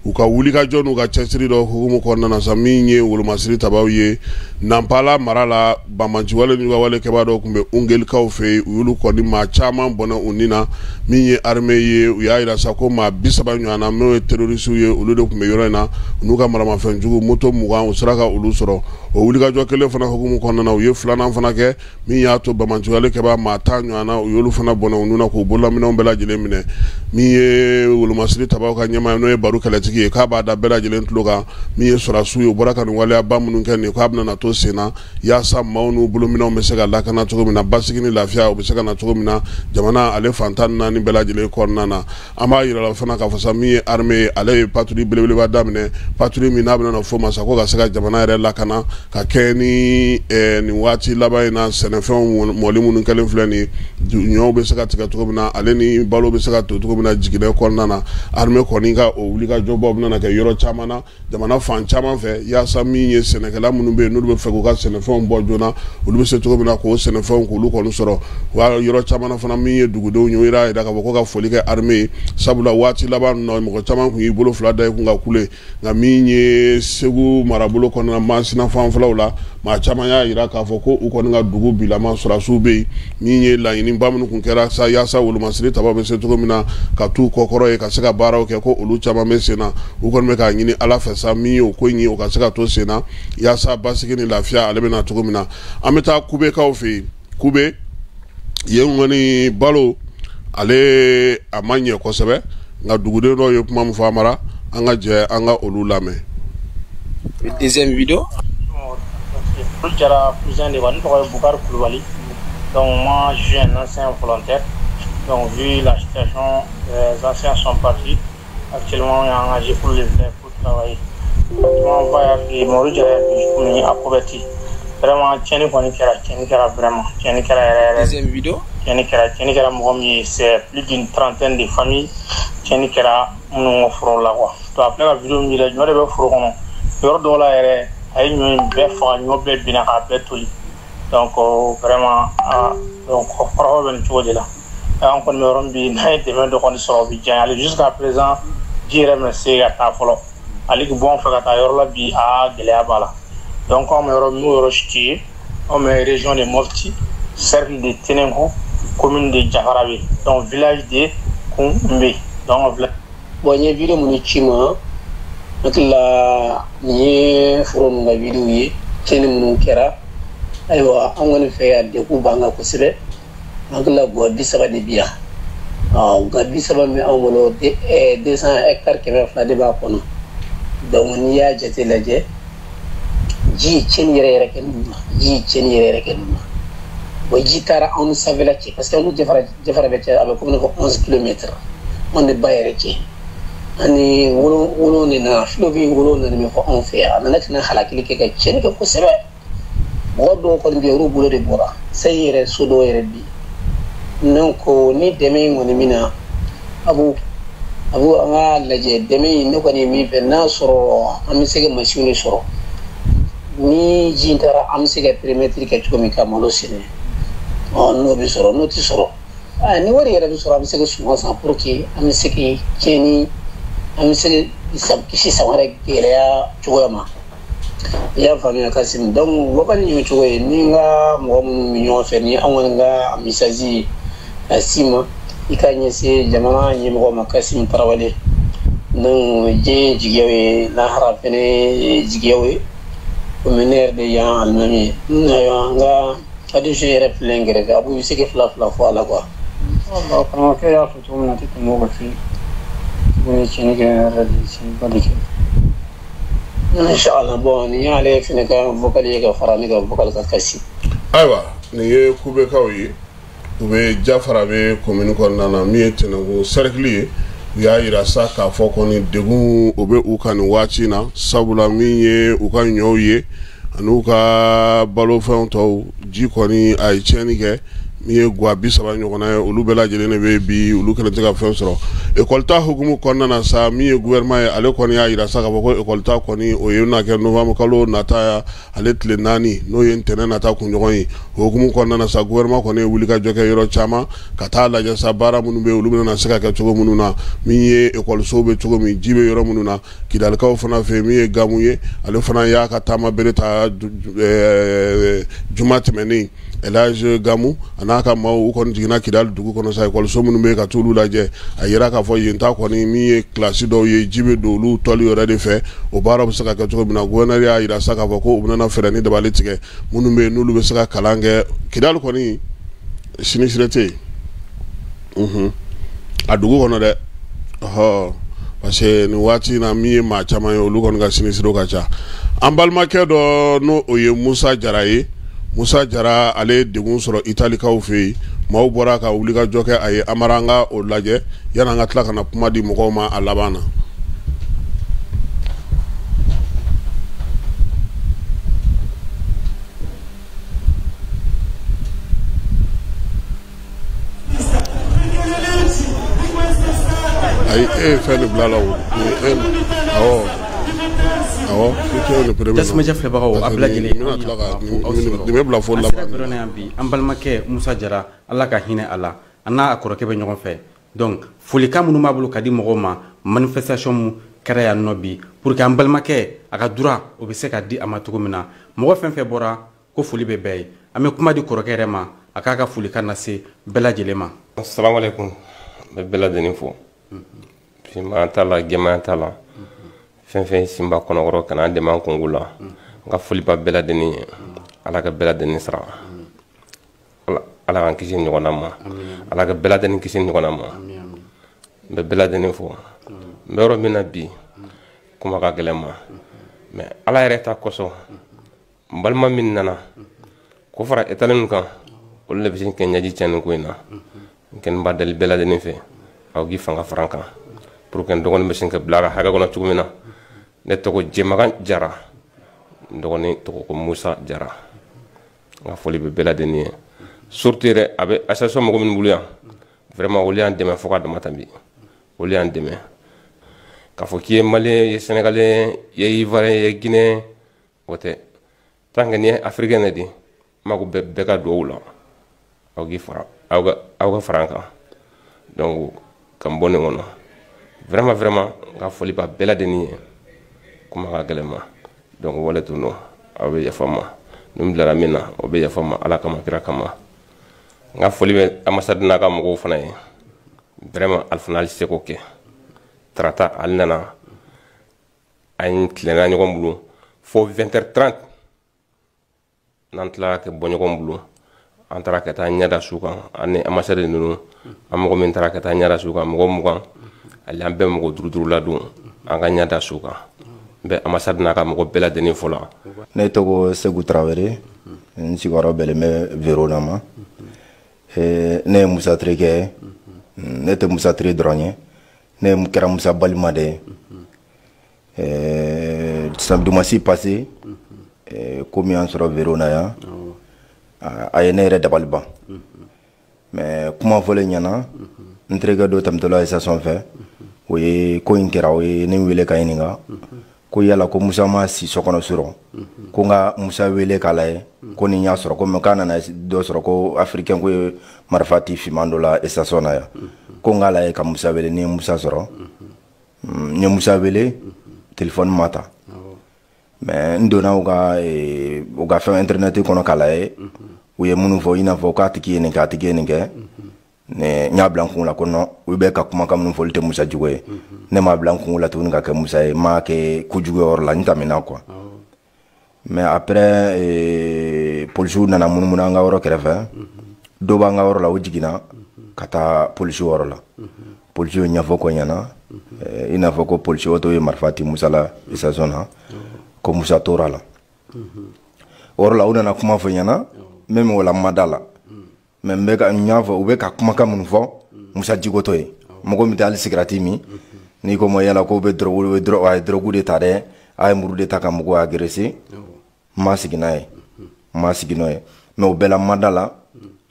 u ka wulikajɔ n'u ka cɛsiri dɔ hukumu kɔnɔna na sa min ye Wolomasiri Tabaw ye Nampala mara la Banbanci-wale n'u ka walekɛbaa dɔw tun bɛ Ungelikaw fɛ yen u y'olu kɔni maa caman bɔnɛ u ni na min ye armée ye u y'a yira sa ko maa 30 ɲɔgɔnna n'o ye terroriste ye olu de tun bɛ yɔrɔ in na u n'u ka maramafɛnjugu moto 20 u sera ka olu sɔrɔ o wulikajɔ kelen fana hukumu kɔnɔna na u ye filanan fana kɛ min y'a to Banbanci-wale kɛbaa maa 10 ɲɔgɔnna u y'olu fana bɔnɛ u nun na k'u bololaminɛw bɛɛ lajɛlen minɛ min ye Wolomasiri Tabaw ka ɲɛmaa n'o ye baro kɛlɛtigi ye k'a b'a da bɛɛ lajɛlen tulo kan min ye sɔrɔdasiw ye u bɔra ka nin waleyaba minnu kɛ nin k'a bɛna na to sen na yaasa maaw n'u bolominɛw bɛ se ka lakana cogo min na basigi ni lafiya u bɛ se ka na cogo min na jamana ale fantan naani bɛɛ lajɛlen kɔnɔna na an b'a yira la fana k'a fɔ sa min ye armée ye ale ye patrouille belebeleba daminɛ patrouille min n'a bɛna na fɔ ma sa ko ka se ka jamana yɛrɛ lakana ka kɛ ni nin waati laban in na sɛnɛfɛnw mɔli minnu kɛlen filɛ nin ye ɲɔw bɛ se ka tigɛ cogo min na ale ni balo bɛ se ka to cogo min na jiginɛ kɔnɔna na armée kɔni ka o wulikajɔbaw bɛna na kɛ yɔrɔ caman na jamana fan caman fɛ yaasa min ye sɛnɛkɛla minnu bɛ yen n'olu bɛ fɛ k'u ka sɛnɛfɛnw bɔ joona olu bɛ se cogo min na k'o sɛnɛfɛnw k'olu kɔni sɔrɔ wa yɔrɔ caman fana min ye dugudenw ye o yira k'a fɔ ko ka foli kɛ armée ye sabula waati laban ninnu na mɔgɔ caman kun y'i bolo fila da i kun ka kule nka min ye Segu marabolo kɔnɔna Masina fanfɛlaw la maa caman y'a yira k'a fɔ ko u kɔni ka dugu bilama sɔrɔdasiw bɛ yen min ye laɲiniba minnu kun kɛra sa yaasa Wolomasiri Tabaw bɛ se cogo min na ka t'u kɔkɔrɔ ye ka se ka baaraw kɛ ko olu caman bɛ sen na u kɔni bɛ k'a ɲini Ala fɛ sa min ye o ko in ye o ka se ka to sen na yaasa basigi ni lafiya ale bɛ na cogo min na an bɛ taa Kubekaw fɛ yen Kube yen kɔni balo ale a ma ɲɛ kosɛbɛ nka duguden dɔw ye kuma min fɔ Amara an ka jɛ an ka olu lamɛn. Deuxième vidéo. Je suis cousin de Boukar Koulibaly. Donc moi je suis un ancien volontaire. Donc vu la situation, les anciens sont partis. Actuellement on est engagé pour les vrais pour travailler. On va appeler Moro Diarra à Couberti. Vraiment tiens vraiment deuxième vidéo. Tiens Mogomi c'est plus d'une trentaine de familles. Tiens mon frère là quoi. Tu après la vidéo il a de frère yɔrɔ dɔw la yɛrɛ a ye ɲɔ in bɛɛ faga ɲɔ bɛɛ binna k'a bɛɛ toli donc vraiment donc kɔrɔfɔ bɛ nin cogo de la an kɔni bɛ yɔrɔ min bi n'a ye dɛmɛ dɔ kɔni sɔrɔ o bɛ diya ale jusqu'à présent ji yɛrɛ bɛna se ka taa fɔlɔ ale bɛ bɔ an fɛ ka taa yɔrɔ la bi gɛlɛya b'a la donc an bɛ yɔrɔ min y'o yɔrɔ situé on est région de Mopti, cercle de Tenengo, commune de Djafarabe, donc village de Koumbe. Donc, bon, il y a une vidéo de donc la ni forum nga vidéo yi ci ni mënu kera aywa am nga fe ya de ku banga ko sebe donc la go bi saba de biya ga bi saba mi amolo de 200 hectares ke fa de ba kono donc ni ya jete la je ji cen yere rek ji cen yere rek bo ji tara on savela ci parce que on jafara be ci avec comme 11 km on est bayere ci ani wolo ni na flovi wolo na mi ko on fait ana nak na halakili ke ka chen ko sebe wodo ko ndi ru bulo de bora sayere sudo yere bi non ko ni deme ngoni mina abu anga laje deme ni ko ni mi be na soro am sege machine soro ni jintara am sege perimetre ke ko mi ka molo sine on no bi soro no ti soro ni wari yere bi soro am sege sumo sa pour que am sege keni am se sab kisi samare geleya chugama ya famia kasim donc wabani ñu chugoy ni nga mo mi ñoo fe ni amon nga misaji asima ikanye se jamana ñi mo ma kasim parawale no je jigewe na harafene jigewe o mener de ya almami nga adi je reflengere ga bu sike fla fo ala quoi Allah kana ke ya futu na titu mo ga fi inshallah bon ni ale fina ka vocal ye ka farani ka vocal ka kasi aywa ni ye kube kawi ube jafara be commune ko nana mi tenango cercle ya ira sa ka foko ni degun obe ukan wachi na sabula mi ye ukan nyoye anuka balo fonto ji ko ni ay chenike mi ye gwa bi saba nyogona olu bela jelene be bi olu kele tega fen soro école hukumu konna na sa mi ye gouvernement ale koni ya ira saka boko école ta koni o yuna ke novembre kalo nata ale tle nani no yen tene nata ku nyogoyi hukumu konna na sa gouvernement koni wuli ka joke yoro chama kata la ja sa bara munu be olu na saka ka chogo munu na mi ye école so be chogo mi jibe yoro munu na kidal ka fana fe mi ye gamuye ale fana ya ka tama bereta jumati meni elage gamu anaka maw kon jigina kidal dugu kono sa école so munu be ka tulu laje ayira ka fo yenta koni mi classe do ye jibe do lu toli yora de fe o bara bu saka ka to bina gonari ayira saka fo ko ubna ferani de balitike munu be nulu be saka kalange kidal koni sinisirete adugu kono de parce que ni wati na mi ma chama yo lu kon ga sinisiro ka cha ambal makedo no oye Musa Jaraye Musa Jara ale degun soro Italikaw fe maw bora ka wuli ka joke ay amaranga o laje yana nga tla kana kuma di mɔgɔw ma a labana ay fɛn bila la o awo tasma jafle bagaw abla jele dime bla fo la bi ambalmake Musa Jara Allah ka hinɛ ala ana akoroke be ɲɔgɔn fɛ donc folika minnu b'a bolo ka di mɔgɔw ma manifestation mu kɛra yan nɔ bi pour que ambalmake aga dura o be se ka di ama cogo min na mɔgɔ fɛn fɛn bɔra ko foli be bɛɛ ye an be kuma di kɔrɔkɛ yɛrɛ ma a k'a ka folika na se bɛɛ lajɛlen ma assalamu alaikum be bɛɛ lajɛlen fo fima tala gema tala fɛn simba kɔnɔkɔrɔ kana dɛmɛ kungo la n ka foliba bɛɛ lajɛlen ye ala ka bɛɛ lajɛlen sara ala k'an kisi ɲɔgɔnna ma ala ka bɛɛ lajɛlen kisi ɲɔgɔnna ma n bɛ bɛɛ lajɛlen fo n bɛ yɔrɔ min na bi kuma ka gɛlɛn ma mɛ ala yɛrɛ ta kɔsɔn n balima min nana ko fara etalinu kan olu de bɛ se kɛ ɲɛji tiɲɛni ko in na n kɛni b'a deli bɛɛ lajɛlen fɛ aw k'i fanga fara n kan pour que n dɔgɔnin bɛ se ka bila a ka hakɛ kɔnɔ cogo min na ne tɔgɔ Jemagan Jara n dɔgɔnin tɔgɔ ko Musa Jara n ka foli bɛ bɛɛ lajɛlen ye surtout yɛrɛ a bɛ association mɔgɔ minnu bolo yan vraiment olu y'an dɛmɛ fo ka dama tɛmɛ olu y'an dɛmɛ k'a fɔ k'i ye Malien ye Sénégalais ye Ivoirien ye Guinéen o tɛ tant que ni ye Africain de di n ma ko bɛɛ ka duwawu la aw k'i fara aw ka fara an kan donc ka n bɔ nin kɔnɔ vraiment n ka foli b'a bɛɛ lajɛlen ye kuma ka gɛlɛn ma donc wale tun don aw bɛ yafa n ma min bilara min na o bɛ yafa ma ala kama kira kama n ka foli bɛ ambassade n'a ka mɔgɔw fana ye vraiment ali fana ali se k'o kɛ tarata ale nana an tilenna ɲɔgɔn bolo fo 20h30 n'an tilara ka bɔ ɲɔgɔn bolo an taara ka taa ɲɛda su kan ani ambassade ninnu an mɔgɔ min taara ka taa ɲɛda su kan mɔgɔ 20 ale an bɛɛ mɔgɔ 5 ladon an ka ɲɛda su kan n bɛ ambassade n'a ka mɔgɔ bɛɛ lajɛlen fo la. Ne tɔgɔ Segu Tarawele n sigiyɔrɔ bɛnnen bɛ Verona ma ne ye Musa Ture kɛ ne tɛ Musa Ture dɔrɔn ye ne kɛra Musa balima de ye dimanche passé komi an sɔrɔ Verona yan a ye ne yɛrɛ dabali ban mais kuma fɔlen ɲɛna n terikɛ dɔ tɛmɛtɔla station fɛ o ye ko in kɛra o ye ne wele ka ɲininka ko yala ko Musa ma si so kɔnɔ sɔrɔ ko n ka Musa wele k'a lajɛ ko nin y'a sɔrɔ ko mais k'a nana dɔ sɔrɔ ko africain ko ye marifa ti fiman dɔ la station na yan ko n k'a lajɛ ka Musa wele ni ye Musa sɔrɔ n ye Musa wele téléphone ma ta mais n donna u ka fɛn internet kɔnɔ k'a lajɛ u ye minnu fɔ i n'a fɔ k'a tigi ye nin kɛ a tigi ye nin kɛ ne ɲ'a bila n kun la ko non u bɛ ka kumakan minnu fɔli tɛ Musa jugu ye ne m'a bila n kun la tuguni ka kɛ Musa ye m'a kɛ kojugu yɔrɔ la n tɛmɛna quoi mais après policiw nana munumunu an ka yɔrɔ kɛrɛfɛ dɔ b'an ka yɔrɔ la o jiginna ka taa policiw yɔrɔ la policiw ye ɲɛfɔ ko ɲɛna i n'a fɔ ko policiw tɔw ye marifa ti Musa la station na ko Musa tora la o yɔrɔ la u nana kuma fɔ ɲɛna même wala ma da la mais n bɛ ka ɲ'a fɔ u bɛ ka kumakan minnu fɔ Musa jigotɔ ye mɔgɔ min tɛ hali cigarette min n'i ko ma yala ko bɛ drogue de ta dɛ a ye muru de ta ka mɔgɔw agresser n ma sigi n'a ye n ma sigi n'o ye mais o bɛɛ la ma da la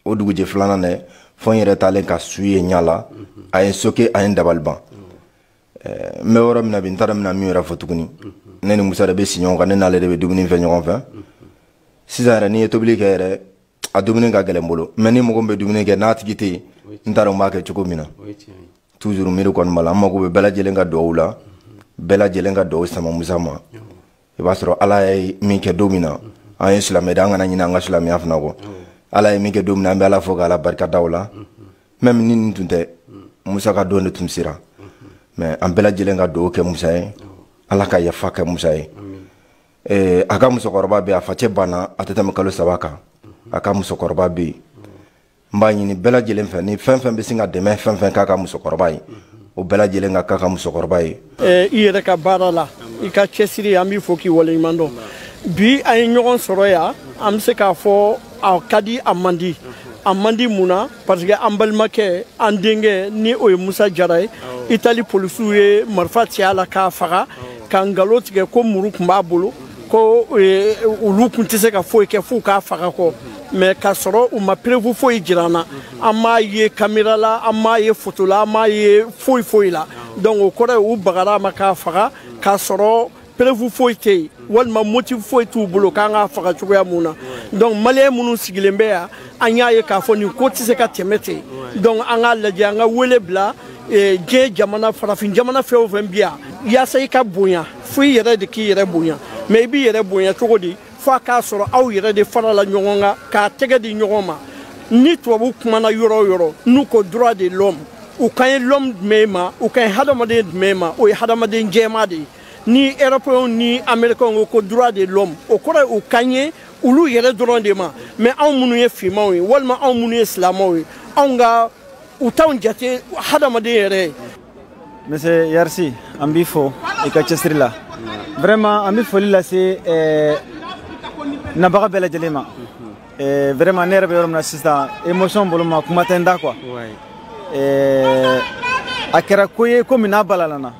o dugujɛ filanan dɛ fɔ n yɛrɛ taalen ka su ye ɲa la a ye soke a ye n dabali ban n bɛ yɔrɔ min na bi n taara mina min yɛrɛ fɔ tuguni ne ni Musa de bɛ si ɲɔgɔn kan ne n'ale de bɛ dumuni fɛ ɲɔgɔn fɛ sisan yɛrɛ n'i ye tobili kɛ yɛrɛ a dumuni ka gɛlɛn n bolo mais ni mɔgɔ min bɛ dumuni kɛ n'a tigi tɛ yen n t'a dɔn n b'a kɛ cogo min na toujours miiri kɔni b'a la an mago bɛ bɛɛ lajɛlen ka duwawu la bɛɛ lajɛlen ka duwawu sama Musa ma i b'a sɔrɔ ala ye min kɛ don min na an ye silamɛ de an kana ɲinɛ an ka silamɛya fana kɔ ala ye min kɛ don min na an bɛ ala fo k'ala barika da o la même ni nin tun tɛ Musa ka don de tun sera mais an bɛɛ lajɛlen ka duwawu kɛ Musa ye ala ka yafa kɛ Musa ye a ka musokɔrɔba bɛ yen a facɛ banna a tɛ tɛmɛ kalo 3 kan a ka musokɔrɔba bɛ yen n b'a ɲini bɛɛ lajɛlen fɛ ni fɛn fɛn bɛ se ka dɛmɛ fɛn fɛn k'a ka musokɔrɔba ye o bɛɛ lajɛlen ka k'a ka musokɔrɔba ye. I yɛrɛ ka baara la i ka cɛsiri an b'i fɔ k'i waleɲuman dɔn bi an ye ɲɔgɔn sɔrɔ yan an bɛ se k'a fɔ a ka di a man di mun na parce que an balimakɛ an denkɛ ni o ye Musa Jara ye Itali polisiw ye marifa ci a la k'a faga ka nkalon tigɛ ko muru tun b'a bolo ko olu tun tɛ se ka foyi kɛ f'u k'a faga kɔ mais k'a sɔrɔ u ma preuve foyi jira an na an m'a ye caméra la an m'a ye photo la an m'a ye foyi la donc o kɔrɔ ye u bagara a ma k'a faga k'a sɔrɔ preuve foyi tɛ yen walima motif foyi t'u bolo k'an k'a faga cogoya mun na donc maliyɛn minnu sigilen bɛ yan an y'a ye k'a fɔ nin ko tɛ se ka tɛmɛ ten donc an k'a lajɛ an ka wele bila diɲɛ jamana farafin jamana fɛn o fɛn bi yan yaasa i ka bonya fo i yɛrɛ de k'i yɛrɛ bonya mais i b'i yɛrɛ bonya cogo di fo a k'a sɔrɔ aw yɛrɛ de farala ɲɔgɔn kan k'a tɛgɛ di ɲɔgɔn ma ni tubabu kumana yɔrɔ o yɔrɔ n'u ko droit de l'homme u kan ye l'homme jumɛn ma u kan ye hadamaden jumɛn ma o ye hadamaden jɛman de ye ni européens ni américains ko droit de l'homme o kɔrɔ ye u kan ye olu yɛrɛ dɔrɔn de ma mais anw minnu ye finmanw ye walima anw minnu ye silamɛw ye anw ka u t'anw jate hadamaden yɛrɛ ye. Monsieur Yarsi an b'i fɔ i ka cɛsiri la vraiment an bɛ foli lase nabaga bɛɛ lajɛlen ma vraiment ne yɛrɛ bɛ yɔrɔ min na sisan émotion bolo ma kuma tɛ n da quoi a kɛra ko ye komi n'a balalana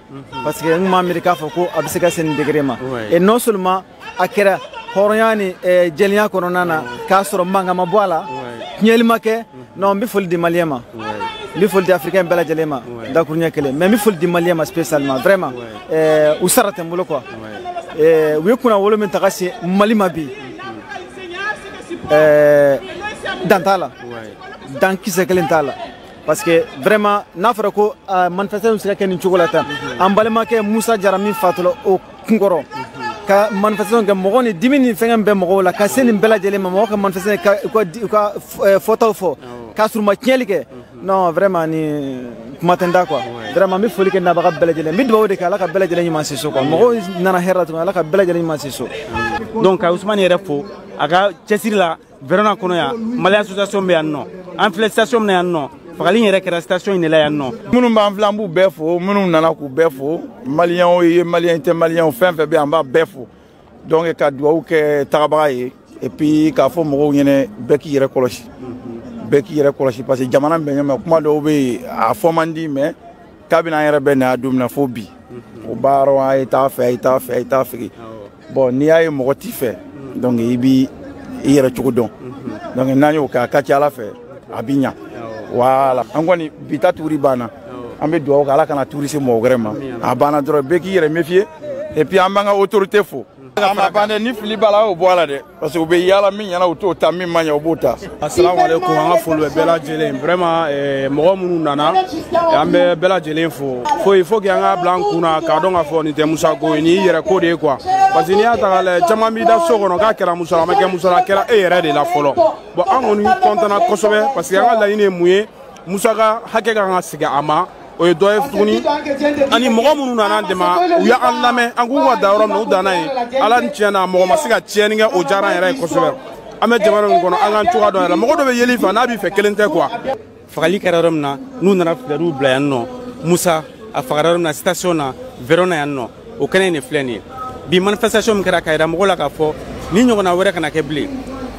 parce que n kun m'a miiri k'a fɔ ko a bɛ se ka se nin degré ma et non seulement a kɛra hɔrɔnya ni jɛlenya kɔnɔna na k'a sɔrɔ mankan ma bɔ a la tiɲɛli ma kɛ non n bɛ foli di maliyɛn ma n bɛ foli di africain bɛɛ lajɛlen ma dakuruɲɛ kelen mais n bɛ foli di maliyɛn ma spécialement vraiment u sara tɛ n bolo quoi u ye kunnawolo min ta ka se Mali ma bi dan t'a la dan kisɛ kelen t'a la parce que vraiment n'a fɔra ko manifestation bɛ se ka kɛ nin cogo la tan an balimakɛ Musa Jara min fatula o kunkɔrɔ ka manifestation kɛ mɔgɔ ni dimi ni fɛngɛ bɛ mɔgɔw la ka se nin bɛɛ lajɛlen ma mɔgɔ ka manifestation ka fɔtaw fɔ k'a sɔrɔ u ma tiɲɛli kɛ non vraiment ni kuma tɛ n da quoi vraiment n bɛ foli kɛ nabaga bɛɛ lajɛlen n bɛ dugawu de kɛ ala ka bɛɛ lajɛlen ɲuman se so quoi mɔgɔw nana hɛrɛ la tuguni ala ka bɛɛ lajɛlen ɲuman se so. donc ka Ousmane yɛrɛ fo a ka cɛsiri la Verona kɔnɔ yan Mali association bɛ yan nɔ an filɛ station min na yan nɔ fagali yɛrɛ kɛra station in de la yan nɔ. minnu b'an filɛ an b'u bɛɛ fo minnu nana k'u bɛɛ fo maliyɛnw ye maliyɛn tɛ maliyɛnw fɛn fɛn bɛ yan an b'a bɛɛ fo donc ka dugawu kɛ tagabaga ye et puis k'a fɔ mɔgɔw ɲɛna bɛɛ k'i yɛrɛ kɔlɔsi bɛɛ k'i yɛrɛ kɔlɔsi parce que jamana bɛ ɲɛma kuma dɔw bɛ yen a fɔ man di mais k'a bɛna an yɛrɛ bɛ na don min na fo bi o baaraw a ye t'a fɛ a ye t'a fɛ a ye t'a fɛ bon n'i y'a ye mɔgɔ t'i fɛ donc i b'i yɛrɛ cogo dɔn donc n'an y'o kɛ a ka ca ala fɛ a bɛ ɲa voilà an kɔni bi ta tuuri banna an bɛ dugawu kɛ ala kana tuuri se mɔgɔ wɛrɛ ma a banna dɔrɔn bɛɛ k'i yɛrɛ méfier et puis an b'an ka autorité fo a ma ban dɛ ni fili b'a la o bɔ a la dɛ parce que u bɛ yaala min ɲɛna u t'o ta min man ɲɛ u b'o ta. assalamu alaikum an ka foli bɛ bɛɛ lajɛlen vraiment mɔgɔ minnu nana an bɛ bɛɛ lajɛlen fo il faut que an ka bila an kun na k'a dɔn k'a fɔ nin tɛ Musa ko ye nin y'i yɛrɛ ko de ye quoi parce que n'i y'a ta k'a lajɛ caman b'i da so kɔnɔ k'a kɛra Musa la a ma kɛ Musa la a kɛra e yɛrɛ de la fɔlɔ bon an kɔni kɔntana kosɛbɛ parce que an ka laɲini ye mun ye Musa ka hakɛ kan ka sigi a ma o ye dɔ ye tuguni ani mɔgɔ minnu nana an dɛmɛ u y'an lamɛn an k'u ka da yɔrɔ min na u danna ye ala ni tiɲɛ na mɔgɔ ma se ka tiɲɛni kɛ o diyara an yɛrɛ ye kosɛbɛ an bɛ jamana min kɔnɔ an k'an cogoya dɔn yɛrɛ mɔgɔ dɔ bɛ yeli fɛ n'a b'i fɛ kelen tɛ quoi. fagali kɛra yɔrɔ min na n'u nana filɛriw bila yan nɔ Musa a fagara yɔrɔ min na station na Verona yan nɔ o kɛnɛ nin filɛ nin ye bi manifestation min kɛra k'a jira mɔgɔw la k'a fɔ ni ɲɔgɔnna wɛrɛ kana kɛ bilen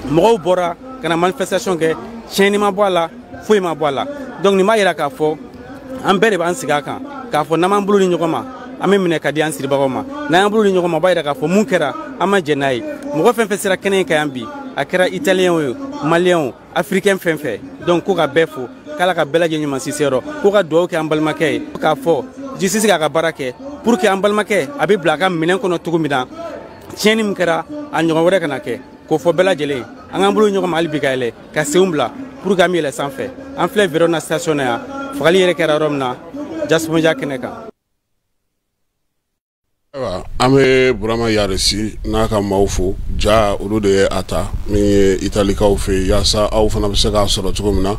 mɔgɔw bɔra ka na manifestation kɛ tiɲɛni ma bɔ a la foyi ma bɔ a la donc nin b'a jira k'a fɔ an bɛɛ de b'an sigi a kan k'a fɔ n'an m'an bolo ni ɲɔgɔn ma an bɛ minɛ ka di an siribagaw ma n'an y'an bolo ni ɲɔgɔn ma o b'a jira k'a fɔ mun kɛra an ma jɛ n'a ye mɔgɔ fɛn fɛn sera kɛnɛ in kan yan bi a kɛra italiyɛnw ye maliyɛnw ye africain fɛn fɛn donc ko ka bɛɛ fo k'ala ka bɛɛ lajɛlen ɲuman sise yɔrɔ ko ka dugawu kɛ an balimakɛ ye k'a fɔ justice k'a ka baara kɛ pour que an balimakɛ a bɛ bila a ka minɛn kɔnɔ cogo min na tiɲɛni min kɛra a ɲɔgɔn wɛrɛ kana kɛ k'o fɔ bɛɛ lajɛlen an k'an bolo ɲɔgɔn ma hali bi ka yɛlɛ ka senw bila pour que an bɛ yɛlɛ sanfɛ an filɛ Verona station na yan fagali yɛrɛ kɛra yɔrɔ min na Jasmonja kɛnɛ kan. an bɛ Burama Yarisi n'a ka maaw fo ja olu de ye a ta min ye italikaw fɛ yaasa aw fana bɛ se k'a sɔrɔ cogo min na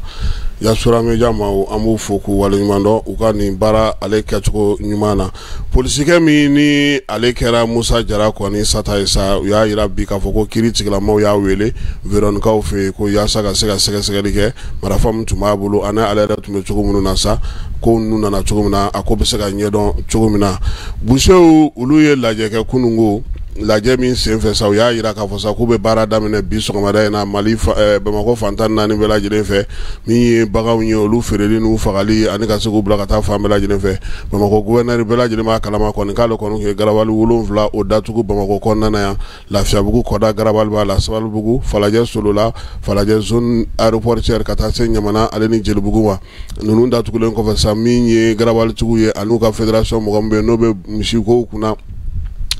Yasura Media maaw an b'u fo k'u waleɲuman dɔn u ka nin baara ale kɛcogo ɲuman na polisikɛ min ni ale kɛra Musa Jara kɔni sata ye sa u y'a yira bi k'a fɔ ko kiiri tigilamaw y'a wele Veronikaw fɛ ko yaasa ka se ka sɛgɛsɛgɛli kɛ marifa min tun b'a bolo ani ale yɛrɛ tun bɛ cogo minnu na sa ko ninnu nana cogo min na a ko bɛ se ka ɲɛdɔn cogo min na busew olu ye lajɛ kɛ kununko lajɛ min senfɛ sa u y'a yira k'a fɔ sa k'u bɛ baara daminɛ bi sɔgɔmada in na Mali Bamakɔ fantan naani bɛɛ lajɛlen fɛ min ye baganw ye olu feereli n'u fagali ani ka se k'u bila ka taa fan bɛɛ lajɛlen fɛ Bamakɔ gouverneur bɛɛ lajɛlen b'a kalama kɔni k'ale kɔni ye garabali 7 o datugu Bamakɔ kɔnɔna na yan Lafiyabugu kɔda garabali b'a la Sabalibugu Falajɛ Solola Falajɛ zone aéroportière ka taa se Ɲamana ale ni Jelibugu ma ninnu datugulen kɔfɛ sa min ye garabilitigiw ye ani u ka fédération mɔgɔ min bɛ n'o bɛ misikow kunna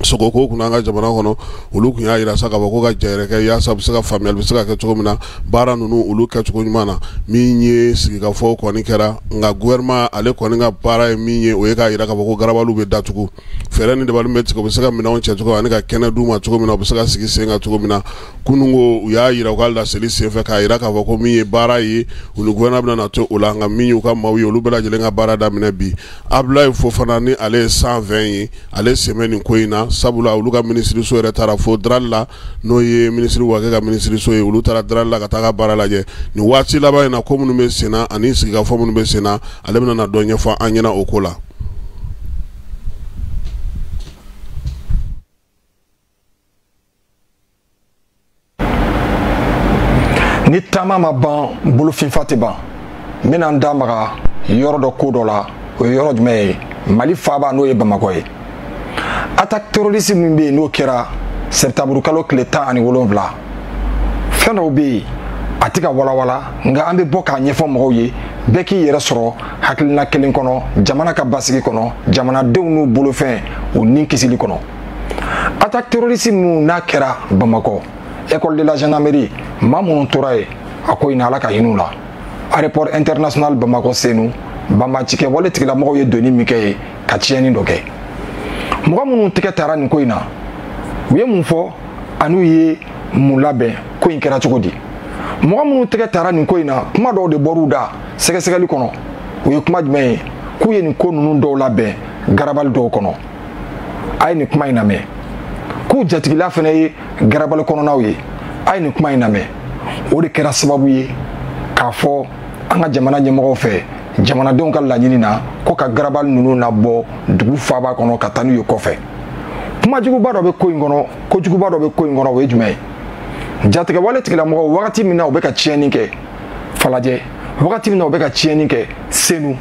sogoko kunna an ka jamana kɔnɔ olu kun y'a yira sa k'a fɔ ko ka jɛyɛrɛ kɛ yaasa bɛ se ka faamuyali bɛ se ka kɛ cogo min na baara ninnu olu kɛcogo ɲuman na min ye sigikafɔ kɔni kɛra nka gouvernement ale kɔni ka baara ye min ye o ye k'a yira k'a fɔ ko garabaliw bɛ datugu fɛɛrɛ ni dabali bɛ tigɛ u bɛ se ka minɛnw cɛ cogo ani ka kɛnɛ d'u ma cogo min na u bɛ se ka sigi sen kan cogo min na kununko u y'a yira u ka laseli senfɛ k'a yira k'a fɔ ko min ye baara ye u ni gouvernement bɛna na to o la nka min y'u ka maaw ye olu bɛɛ lajɛlen ka baara daminɛ bi Abdoulaye Fofana ni ale ye 120 ye ale sɛmɛ nin ko in na sabula olu ka ministre so yɛrɛ taara fo Dral la n'o ye ministre Wakɛ ka ministre so ye olu taara Dral la ka taa ka baara lajɛ ni waati laban in na ko minnu bɛ sen na ani sigikafɔ minnu bɛ sen na ale bɛna na dɔ ɲɛfɔ an ɲɛna o ko la. Ni taama ma ban bolofinfa tɛ ban n bɛna n da maga yɔrɔ dɔ ko dɔ la o ye yɔrɔ jumɛn ye Mali faaba n'o ye Bamakɔ ye attaque terroriste min bɛ yen n'o kɛra septembre kalo tile 17 fɛn dɔw bɛ yen a tɛ ka walawala nka an bɛ bɔ k'a ɲɛfɔ mɔgɔw ye bɛɛ k'i yɛrɛ sɔrɔ hakilina kelen kɔnɔ jamana ka basigi kɔnɔ jamanadenw n'u bolofɛn o ni kisili kɔnɔ attaque terroriste min n'a kɛra Bamakɔ école de la gendarmerie maa minnu tora yen a ko in ala ka hinɛ u la aéroport international Bamakɔ Senu banbacikɛ wale tigilamɔgɔw ye doni min kɛ yen ka tiɲɛni dɔ kɛ mɔgɔ minnu tɛgɛ taara nin ko in na u ye mun fɔ an'u ye mun labɛn ko in kɛra cogo di mɔgɔ minnu tɛgɛ taara nin ko in na kuma dɔw de bɔr'u da sɛgɛsɛgɛli kɔnɔ u ye kuma jumɛn ye k'u ye nin ko ninnu dɔw labɛn garabali dɔw kɔnɔ a ye nin kuma in lamɛn k'u jatigila fana ye garabali kɔnɔnaw ye a ye nin kuma in lamɛn o de kɛra sababu ye k'a fɔ an ka jamana ɲɛmɔgɔw fɛ jamanadenw ka laɲini na ko ka garabali ninnu labɔ dugu faaba kɔnɔ ka taa n'u ye kɔfɛ kumajuguba dɔ bɛ ko in kɔnɔ kojuguba dɔ bɛ ko in kɔnɔ o ye jumɛn ye jatigɛwale tigilamɔgɔw wagati min na u bɛ ka tiɲɛni kɛ falajɛ wagati min na u bɛ ka tiɲɛni kɛ senu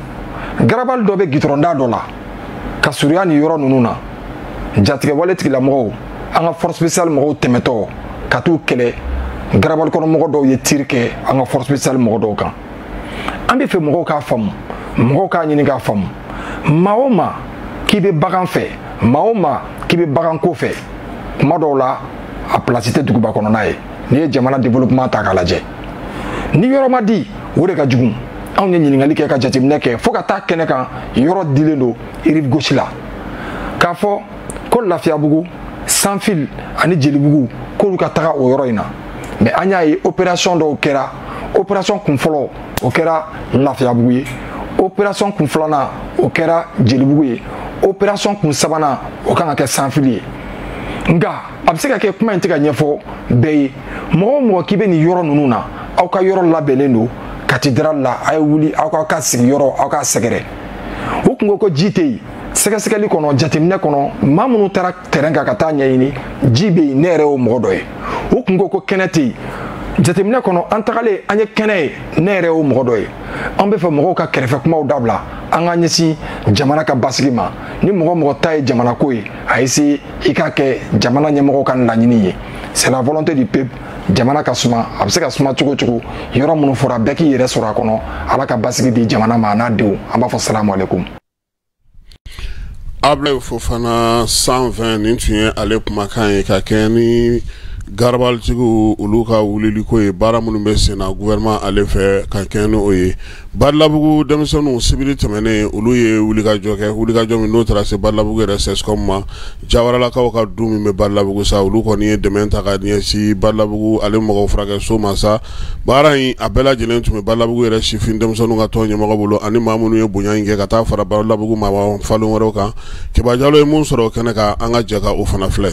garabali dɔ bɛ gitɔrɔnda dɔ la ka surunya nin yɔrɔ ninnu na jatigɛwale tigilamɔgɔw an ka force spéciale mɔgɔw tɛmɛtɔ ka t'u kɛlɛ garabali kɔnɔ mɔgɔ dɔw ye tiri kɛ an ka force spéciale mɔgɔ dɔw kan an bɛ fɛ mɔgɔw k'a faamu mɔgɔw k'a ɲini k'a faamu maa o maa k'i bɛ bagan fɛ maa o maa k'i bɛ bagan ko fɛ kuma dɔw la a place tɛ duguba kɔnɔna ye n'i ye jamana développement ta k'a lajɛ ni yɔrɔ ma di o de ka jugu anw ye ɲininkali kɛ ka jateminɛ kɛ fo ka taa kɛnɛ kan yɔrɔ dilen don rive gauche la k'a fɔ ko lafiyabugu sanfil ani jelibugu k'olu ka taga o yɔrɔ in na mais an y'a ye opération dɔw kɛra opération kun fɔlɔ o kɛra lafiyabugu ye opération kun filanan o kɛra jelibugu ye opération kun sabanan o kan ka kɛ sanfil ye nka a bɛ se ka kɛ kuma in tɛ ka ɲɛfɔ bɛɛ ye mɔgɔ o mɔgɔ k'i bɛ nin yɔrɔ ninnu na aw ka yɔrɔ labɛnnen don cathédrale la a ye wuli aw ka sigiyɔrɔ aw ka sɛgɛrɛ u kun ko ji tɛ yen sɛgɛsɛgɛli kɔnɔ jateminɛ kɔnɔ maa minnu taara terrain kan ka taa ɲɛɲini ji bɛ yen ne yɛrɛ y'o mɔgɔ dɔ ye u kun ko kɛnɛ tɛ yen jateminɛ kɔnɔ an tagalen an ye kɛnɛ ye ne yɛrɛ y'o mɔgɔ dɔ ye an bɛ fɛ mɔgɔw ka kɛrɛfɛ kumaw dabila an ka ɲɛsin jamana ka basigi ma ni mɔgɔ mɔgɔ ta ye jamana ko ye a essayer i k'a kɛ jamana ɲɛmɔgɔw ka laɲini ye c'est la volonté du peuple jamana ka suma a bɛ se ka suma cogo cogo yɔrɔ minnu fɔra bɛɛ k'i yɛrɛ sɔrɔ a kɔnɔ ala ka basigi di jamana ma a n'a denw an b'a fɔ salamu aleykum. Ablaye Fofana 120 nin tun ye ale kumakan ye ka kɛ ni garabalitigiw olu ka wuliliko ye baara minnu bɛ sen na gouvernement ale fɛ ka kɛ ni o ye Badalabugu denmisɛnninw sibiri tɛmɛnen olu ye wulikajɔ kɛ wulikajɔ min n'o taara se Badalabugu yɛrɛ CESCOM ma Jawaralakaw ka du min bɛ Badalabugu sa olu kɔni ye dɛmɛ ta ka ɲɛsin Badalabugu ale mɔgɔw furakɛso ma sa baara in a bɛɛ lajɛlen tun bɛ Badalabugu yɛrɛ sifin denmisɛnninw ka tɔn ɲɛmɔgɔ bolo ani maa minnu ye bonya in kɛ ka taa fara Badalabugu maaba falen wɛrɛw kan Kiba Jalo ye mun sɔrɔ kɛnɛ kan an ka jɛ ka o fana filɛ.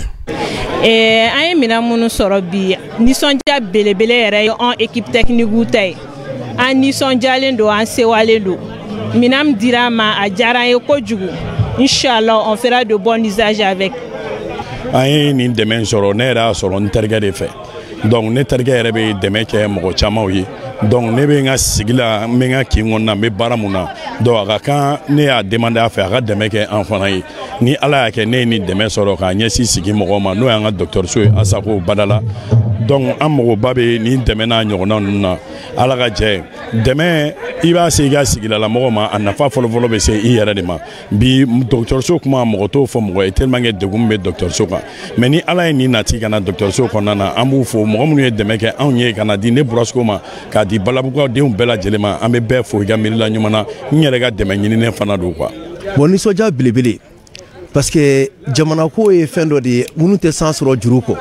An ye minɛn minnu sɔrɔ bi nisɔndiya belebele yɛrɛ ye an équipe technique ta ye an nisɔndiyalen don an sewalen don minɛn min dira an ma a diyara an ye kojugu inchallah on fera de bons usages avec. An ye nin dɛmɛ sɔrɔ ne yɛrɛ y'a sɔrɔ n terikɛ de fɛ donc ne terikɛ yɛrɛ bɛ dɛmɛ kɛ mɔgɔ camanw ye donc ne bɛ n ka sigi la n bɛ n ka kin kɔnɔna n bɛ baara mun na donc a ka kan ne y'a demandé a fɛ a ka dɛmɛ kɛ an fana ye ni ala y'a kɛ ne ye nin dɛmɛ sɔrɔ k'a ɲɛsin sigi mɔgɔw ma n'o y'an ka dɔgɔtɔrɔso ye Asako Badala donc an magoba bɛ nin dɛmɛ n'a ɲɔgɔnna ninnu na ala ka jɛ dɛmɛ i b'a se i ka sigidala mɔgɔ ma a nafa fɔlɔfɔlɔ bɛ se i yɛrɛ de ma bi dɔgɔtɔrɔso kuma mɔgɔ t'o fɔ mɔgɔ ye tellement que degun bɛ dɔgɔtɔrɔso kan mais ni ala ye nin nati ka na dɔgɔtɔrɔso kɔnɔna na an b'u fo mɔgɔ minnu ye dɛmɛ kɛ anw ye ka na di ne Burasiko ma k'a di Balabugudenw bɛɛ lajɛlen ma an bɛ bɛɛ fo i ka miirila ɲuman na n yɛrɛ ka dɛmɛ ɲininen fana don quoi. Bon nisɔndiya belebele parce que jamana ko ye fɛn dɔ de ye minnu tɛ san sɔrɔ juru kɔ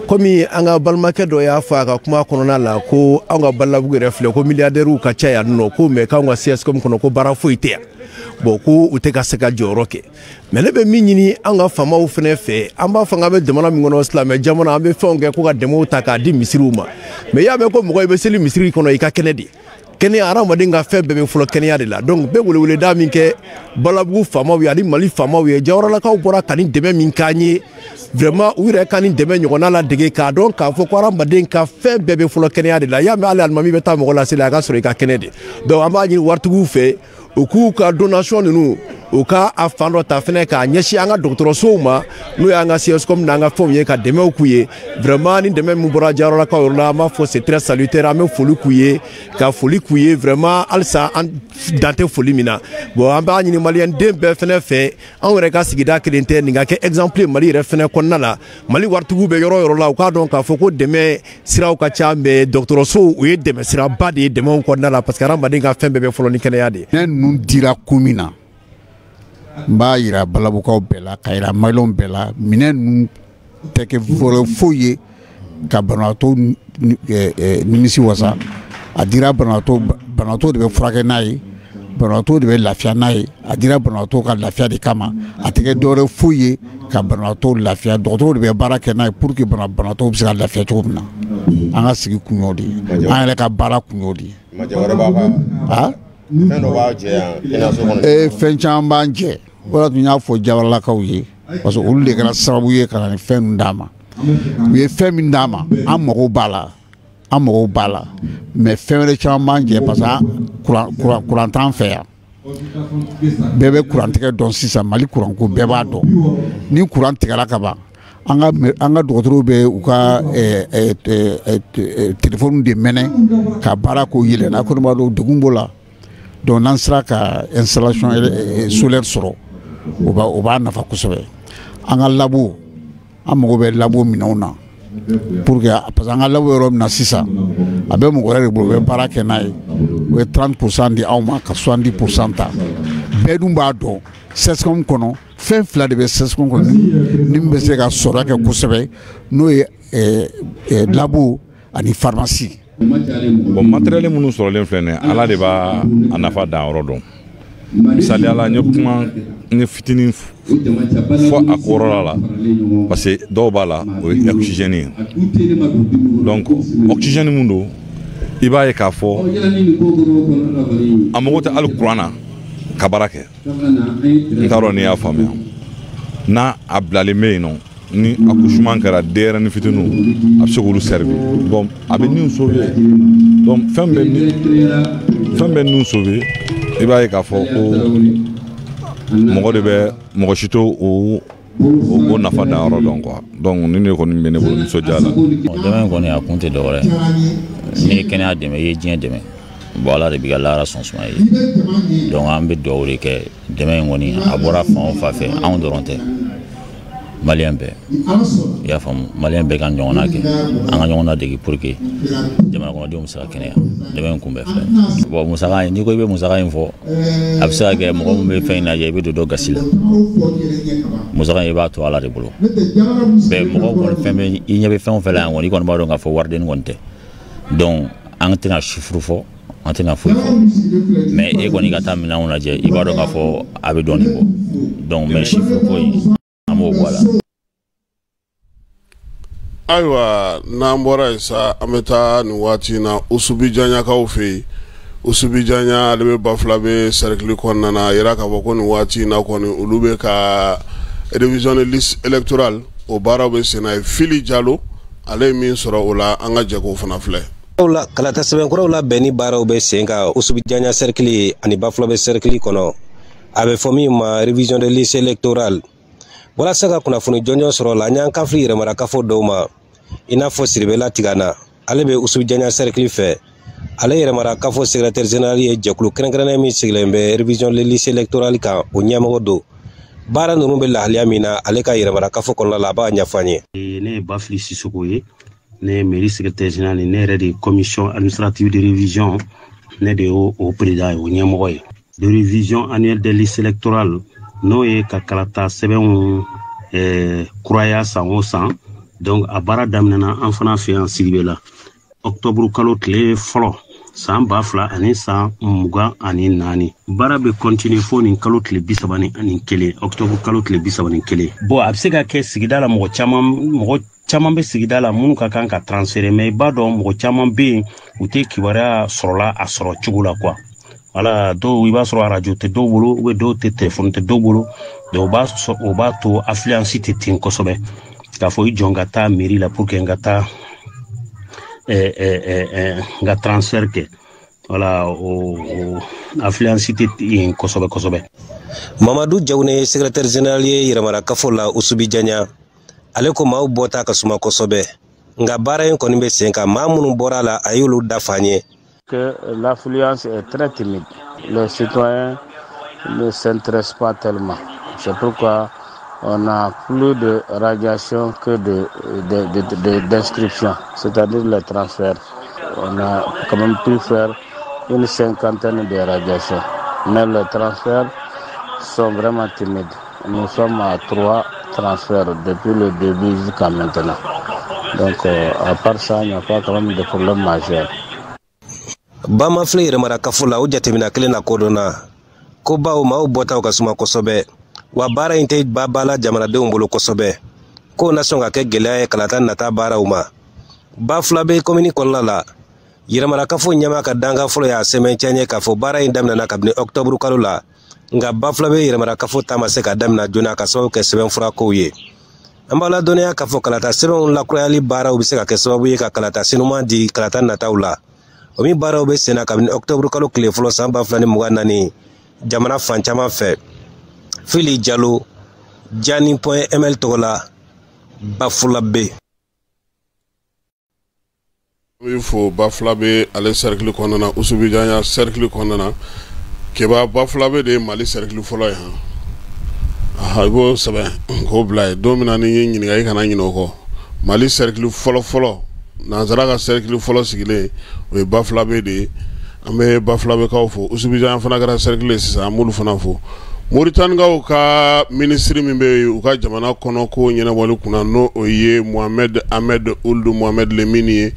komi an ka balimakɛ dɔ y'a fɔ a ka kuma kɔnɔna la ko an ka Badalabugu yɛrɛ filɛ ko milliardaires ka ca yan nɔ ko mais k'anw ka CSCOM kɔnɔ ko baara foyi tɛ yan bon ko u tɛ ka se ka jɔyɔrɔ kɛ mais ne bɛ min ɲini an ka faamaw fana fɛ an b'a fɔ k'an bɛ jamana min kɔnɔ silamɛ jamana an bɛ fɛnw kɛ ko ka dɛmɛw ta k'a di misiriw ma mais i y'a mɛn ko mɔgɔ i bɛ seli misiri kɔnɔ i ka kɛnɛ de kɛnɛya adamaden ka fɛn bɛɛ bɛ fɔlɔ kɛnɛya de la donc bɛɛ weleweleda min kɛ Badalabugu faamaw ye ani Mali faamaw ye Jawaralakaw bɔra ka nin dɛmɛ min k'an ye vraiment u yɛrɛ ka nin dɛmɛ ɲɔgɔnna ladege k'a dɔn k'a fɔ ko adamaden ka fɛn bɛɛ bɛ fɔlɔ kɛnɛya de la i y'a mɛn hali alimami bɛ taa mɔgɔ laseli a ka sɔrɔ i ka kɛnɛ de donc an b'a ɲini waritigiw fɛ u k'u ka donation ninnu u ka a fan dɔ ta fɛnɛ k'a ɲɛsin an ka dɔgɔtɔrɔsow ma n'o y'an ka CSCOM n'an ka fɛnw ye ka dɛmɛw k'u ye vraiment ni dɛmɛ min bɔra Jawaralakaw yɔrɔ la an b'a fɔ c'est très salutaire an bɛ foli k'u ye ka foli k'u ye vraiment halisa an dan tɛ foli min na bon an b'a ɲini maliyɛnden bɛɛ fɛnɛ fɛ anw yɛrɛ ka sigida kelen tɛ nin ka kɛ exemple ye Mali yɛrɛ fɛnɛ kɔnɔna la Mali waritigiw bɛ yɔrɔ yɔrɔ la u k'a dɔn k'a fɔ ko dɛmɛ siraw ka ca mais dɔgɔtɔrɔsow u ye dɛmɛ siraba de ye dɛmɛw kɔnɔna la parce que adamaden ka fɛn bɛɛ bɛ fɔlɔ ni kɛnɛya de ye. Ne ninnu dira ko min na n b'a yira Balabugukaw bɛɛ la ka yira Maliyɛnw bɛɛ la minɛn ninnu tɛ kɛ voleur foyi ye ka banabaatɔ nimisi wasa a dira banabaatɔ de bɛ furakɛ n'a ye banabaatɔ de bɛ lafiya n'a ye a dira banabaatɔ ka lafiya de kama a tɛ kɛ dɔwɛrɛ foyi ye ka banabaatɔ lafiya dɔgɔtɔrɔ de bɛ baara kɛ n'a ye pour que banabaatɔ bɛ se ka lafiya cogo min na an ka sigi kun y'o de ye an yɛrɛ ka baara kun y'o de ye. fɛn dɔ b'a jɛ yan kɛnɛyaso kɔnɔ. Fɛn caman b'an jɛ o de tun y'a fɔ Jawaralakaw ye parce que olu de kɛra sababu ye ka na ni fɛn ninnu d'a ma u ye fɛn min d'a ma an mago b'a la mais fɛn wɛrɛ caman b'an jɛ parce que kuran t'an fɛ yan bɛɛ bɛ kurantigɛ dɔn sisan Mali kuranko bɛɛ b'a dɔn ni kuran tigɛra ka ban an ka dɔgɔtɔrɔw bɛ u ka telefɔni de mɛnɛ ka baara k'o yɛlɛ n'a kɔni b'a dɔn degun b'o la donc n'an sera ka installation solaire sɔrɔ o b'a nafa kosɛbɛ an ka labo an mago bɛ labo minɛnw na pour que parce que an ka labo yɔrɔ min na sisan a bɛ mɔgɔ wɛrɛ de bolo u bɛ baara kɛ n'a ye u ye 30% di anw ma ka 70% ta bɛɛ dun b'a dɔn CSCOM kɔnɔ fɛn fila de bɛ CSCOM kɔnɔ ni min bɛ se ka sɔrɔ kɛ kosɛbɛ n'o ye labo ani pharmacie. Bon matériel minnu sɔrɔlen filɛ nin ye Ala de b'a a nafa dan yɔrɔ dɔn misaliyala n ye kuma n ye fitinin fɔ a kɔrɔla la parce que dɔw b'a la o ye oxygène ye donc oxygène mun don i b'a ye k'a fɔ a mago tɛ hali kuran na ka baara kɛ n t'a dɔn n'i y'a faamuya n'a a bilalen bɛ yen nɔ ni accouchement kɛra denyɛrɛnin fitininw a bɛ se k'olu servir bon a bɛ nun sauver donc fɛn bɛ nun sauver i b'a ye k'a fɔ ko mɔgɔ de bɛ mɔgɔ si to o nafa dan yɔrɔ dɔn quoi donc ni ne kɔni bɛ ne bolo nisɔndiya la. dɛmɛ kɔni a kun tɛ dɔwɛrɛ n'i ye kɛnɛya dɛmɛ i ye diɲɛ dɛmɛ bon Ala de b'i ka lahara sɔn suma ye donc an bɛ dugawu de kɛ dɛmɛ in kɔni a bɔra fan o fan fɛ anw dɔrɔn tɛ Maliyɛn bɛɛ i y'a faamu Maliyɛn bɛɛ ka ɲɔgɔnna kɛ an ka ɲɔgɔn ladege pour que jamana kɔnɔdenw bɛ se ka kɛnɛya dɛmɛ in kun bɛ filɛ bon musaka in n'i ko i bɛ musaka in fɔ a bɛ se ka kɛ mɔgɔ min bɛ fɛn in lajɛ i bɛ don dɔ gasi la musaka in i b'a to Ala de bolo mɛ mɔgɔ kɔni fɛn bɛ i ɲɛ bɛ fɛn o fɛn la yan kɔni i kɔni b'a dɔn k'a fɔ wariden kɔni tɛ donc an tɛna chiffre fɔ an tɛna foyi fɔ mais e kɔni ka taa minɛnw lajɛ i b'a dɔn k'a fɔ a bɛ dɔɔnin bɔ donc mais chiffre ko in an b'o bɔ a la. Ayiwa n'an bɔra yen sa an bɛ taa nin waati in na Usubi Janɲakaw fɛ yen Usubi Janɲa ale bɛ Bafulabe bɛ cercle kɔnɔna na a yira k'a fɔ ko nin waati in na kɔni olu bɛ ka révision de liste électorale o baaraw bɛ sen na ye Fili Jalo ale ye min sɔrɔ o la an ka jɛ k'o fana filɛ. la kalata sɛbɛnkuraw la bɛn ni baaraw bɛ sen kan Usubi Janɲa cercle ani Bafulabe cercle kɔnɔ a bɛ fɔ min ma révision de liste électorale walasa ka kunnafoni jɔnjɔn sɔrɔ la an y'an kafiri yɛrɛmara kafo dɔw ma i n'a fɔ Siribela Tigana ale bɛ Usubi Janɲa cercle fɛ ale yɛrɛmara kafo secrétaire général ye jɛkulu kɛrɛnkɛrɛnnen min sigilen bɛ révision de liste électorale kan o ɲɛmɔgɔ don baara ninnu bɛ lahaliya min na ale ka yɛrɛmara kafo kɔnɔna la a b'a ɲɛfɔ an ye. Ne ye Bafili Sisoko ye ne ye mairie secrétaire général ne yɛrɛ de commission administrative de révision ne de y'o président ye o ɲɛmɔgɔ ye de révision annuelle des listes électorales n'o ye ka kalata sɛbɛnw kuraya san o san donc a baara daminɛna an fana fɛ yan Siribela octobre kalo tile fɔlɔ san 2000 ani san 24 baara bɛ continuer fo nin kalo tile 31 octobre kalo tile 31 bon a bɛ se ka kɛ sigida la mɔgɔ caman bɛ sigida la minnu ka kan ka transférer mais i b'a dɔn mɔgɔ caman bɛ yen u tɛ kibaruya sɔrɔla a sɔrɔ cogo la quoi voilà dɔw i b'a sɔrɔ radio tɛ dɔw bolo ou bien dɔw tɛ téléphone tɛ dɔw bolo donc o b'a to affluence tɛ ten kosɛbɛ k'a fɔ i jɔ ka taa mairie la pour que n ka taa n ka transfert kɛ voilà o affluence tɛ yen kosɛbɛ. Mamadu Jawune ye secrétaire général ye yɛrɛmara kafo la Usubi Janɲa ale ko maaw bɔta ka suma kosɛbɛ nka baara in kɔni bɛ sen kan maa minnu bɔra la a y'olu dafa an ye. Que l'affluence est très timide. Les citoyens ne s'intéressent pas tellement. C'est pourquoi on a plus de radiation que d'inscription, c'est-à-dire les transferts. On a quand même pu faire une 50aine de radiations. Mais les transferts sont vraiment timides. Nous sommes à transfert depuis le début jusqu'à maintenant. Donc, à part ça, il n'y a pas quand même de problème majeur. Bama fle yɛrɛmara kafo la o jatemina kelen na kodɔnna ko baw maaw bɔtaw ka suma kosɛbɛ wa baara in tɛ ba la jamanadenw bolo kosɛbɛ k'o na sɔn ka kɛ gɛlɛya ye kalata nata baaraw ma ba fila bɛ komini kɔnɔna la yɛrɛmara kafo ɲɛma ka danga fɔlɔ y'a sɛmɛn cɛɲɛ k'a fɔ baara in daminɛna kabini ɔktɔburu kalo la nka ba fila bɛ yɛrɛmara kafo ta ma se ka damina joona ka sababu kɛ sɛbɛnfura kow ye an b'a ladɔnniya k'a fɔ kalata sɛbɛnw lakurayali baaraw bɛ se ka kɛ sababu ye ka kalata sinuman di kalata nataw la o min baaraw bɛ senna kabini ɔktɔburu kalo tile fɔlɔ san 2024 jamana fan caman fɛ Fili Jalo Jani.ml tɔgɔ la Bafula B. Il faut Bafula B ale cercle kɔnɔna Usubi Janya cercle kɔnɔna keba Bafula B de Mali cercle fɔlɔ ye aha ibo sɛbɛn ko bila ye don min na ni ɲininka i kana ɲinɛ o kɔ Mali cercle fɔlɔ nanzara ka cercle fɔlɔ sigilen o ye Bafula B de ye an bɛ Bafula B kaw fo Usubi Janya fana kɛra cercle sisan an b'olu fana fo Mauritanienkaw ka ministre min bɛ u ka jamana kɔnɔ ko ɲɛnabɔli kunna n'o o ye Mohamed Ahmed Ould Mohamed Lemini ye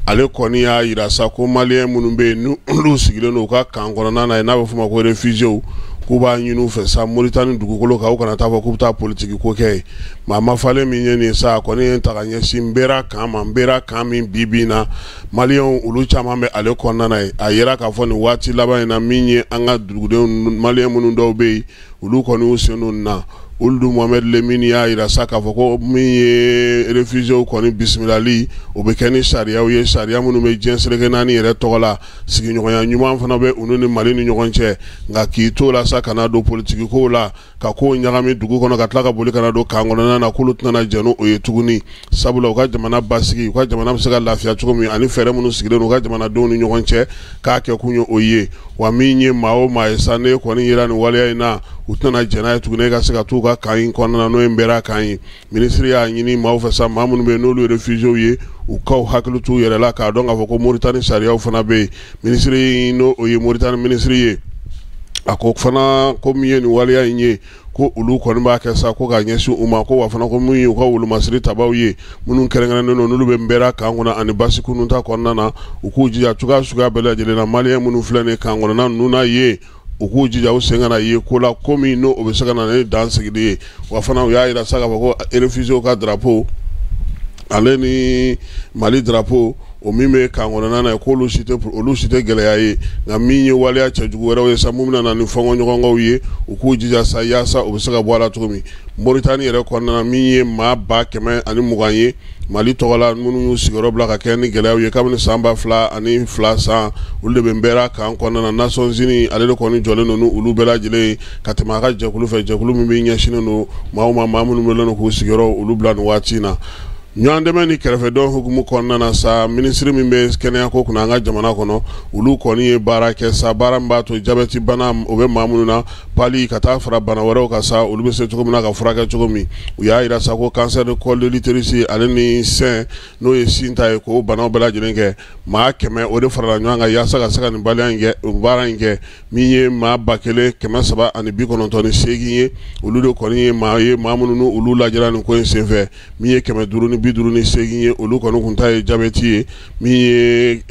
ale kɔni y'a yira sa ko maliyɛn minnu bɛ yen n'olu sigilen don u ka kan kɔnɔna na ye n'a bɛ f'o ma ko réfugiés k'u b'a ɲini u fɛ sa Mauritanie dugukolo kan u kana taa fɔ k'u bɛ taa politique ko kɛ ye mais a ma falen min ye nin sa a kɔni ye ta ka ɲɛsin Nbera kan ma Nbera kan min bi na maliyɛnw olu caman bɛ ale kɔnɔna na ye a yera k'a fɔ nin waati laban in na min ye an ka dugudenw maliyɛn minnu dɔw bɛ yen olu kɔni u sen don na Ould Mohamed Lemini y'a yira sa k'a fɔ ko min ye réfugiés kɔni bisimilali o bɛ kɛ ni sariyaw ye sariya minnu bɛ diɲɛ seleke naani yɛrɛ tɔgɔ la sigiɲɔgɔnya ɲuman fana bɛ olu ni Mali ni ɲɔgɔn cɛ nka k'i to la sa kana don politique kow la ka kow ɲagami dugu kɔnɔ ka tila ka boli kana don kan kɔnɔna na k'olu tɛna jɛn n'o ye tuguni sabula u ka jamana basigi u ka jamana bɛ se ka lafiya cogo min ani fɛɛrɛ minnu sigilen u ka jamanadenw ni ɲɔgɔn cɛ k'a kɛ kun ye o ye wa min ye maa o maa ye sa ne kɔni yera nin waleya in na u tɛna jɛn n'a ye tuguni ka se ka t'u ka kan in kɔnɔna n'o ye Nbera kan ye ministre y'a ɲini maaw fɛ sa maa minnu bɛ yen n'olu ye réfugiés ye u kaw hakili t'u yɛrɛ la k'a dɔn k'a fɔ ko Mauritanie sariyaw fana bɛ yen ministre n'o o ye Mauritanie ministre ye a ko fana ko min ye nin waleya in ye ko olu kɔni b'a kɛ sa ko ka ɲɛsin u ma ko wa fana ko min ye u ka wolomasiri tabaw ye minnu kɛrɛnkɛrɛnnen don n'olu bɛ Nbera kan kɔnɔ ani basi kunun ta kɔnɔna na u k'u jija cogoya suguya bɛɛ lajɛlen na maliyɛn minnu filɛ nin kan kɔnɔna ninnu na ye u k'u jija u sen ka na ye ko la ko min n'o o bɛ se ka na ni dan sigili ye wa fana u y'a yira sa k'a fɔ ko réfugiés ka drapeau ale ni Mali drapeau o min bɛ kan kɔnɔna na ye k'olu si tɛ gɛlɛya ye nka min ye waleya cɛjugu wɛrɛw ye sa mun bɛna na ni fɔnkɔɲɔgɔnkaw ye u k'u jija sa yaasa u bɛ se ka bɔ a la cogo min Mauritanie yɛrɛ kɔnɔna na min ye maa 120 ye Mali tɔgɔ la minnu y'u sigiyɔrɔ bila ka kɛ ni gɛlɛyaw ye kabini san 2002 san olu de bɛ Nbera kan kɔnɔna na Nations Unies ale de kɔni jɔlen don olu bɛɛ lajɛlen ye ka tɛmɛ a ka jɛkulu fɛ jɛkulu min bɛ ɲɛsinnen don maa minnu bɛ len k'u sigiyɔrɔ olu bila nin waati in na ɲɔgɔn dɛmɛ ni kɛrɛfɛdɔn hukumu kɔnɔna na sa ministre min bɛ kɛnɛya ko kunna an ka jamana kɔnɔ olu kɔni ye baara kɛ sa baara min b'a to jabɛti bana o bɛ maa minnu na pali ka taa fara bana wɛrɛw kan sa olu bɛ se cogo min na ka furakɛ cogo min u y'a yira sa ko cancer de col de l'utérus ale ni sein n'o ye sin ta ye k'o banaw bɛɛ lajɛlen kɛ maa 100 o de farala ɲɔgɔn kan yaasa ka se ka nin baara in kɛ min ye maa 1398 ye olu de kɔni ye maa minnu n'olu lajɛra nin ko in senfɛ min ye 558 ye olu kɔni kun ta ye jabɛti ye min ye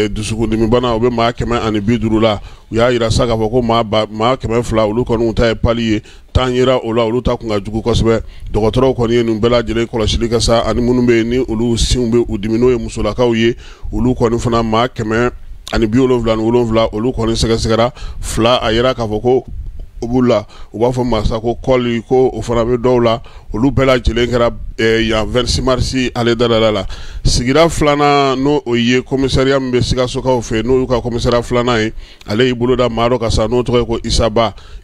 dusukundimi bana o bɛ maa 150 la u y'a yira sa k'a fɔ ko maa 200 olu kɔni kun ta ye pali ye tan yera o la olu ta kun ka jugu kosɛbɛ dɔgɔtɔrɔw kɔni ye nin bɛɛ lajɛlen kɔlɔsili kɛ sa ani minnu bɛ yen ni olu sinw bɛ u dimi n'o ye musolakaw ye olu kɔni fana maa 177 olu kɔni sɛgɛsɛgɛra 2 a yera k'a fɔ ko u b'u la u b'a fɔ masa ko kɔli ko o fana bɛ dɔw la olu bɛɛ lajɛlen kɛra yan 26 mars ale dala la sigira filanan n'o o ye commissariat min bɛ Sikasokaw fɛ n'o y'u ka commissariat filanan ye ale y'i bolo da maa dɔ ka sa n'o tɔgɔ ye ko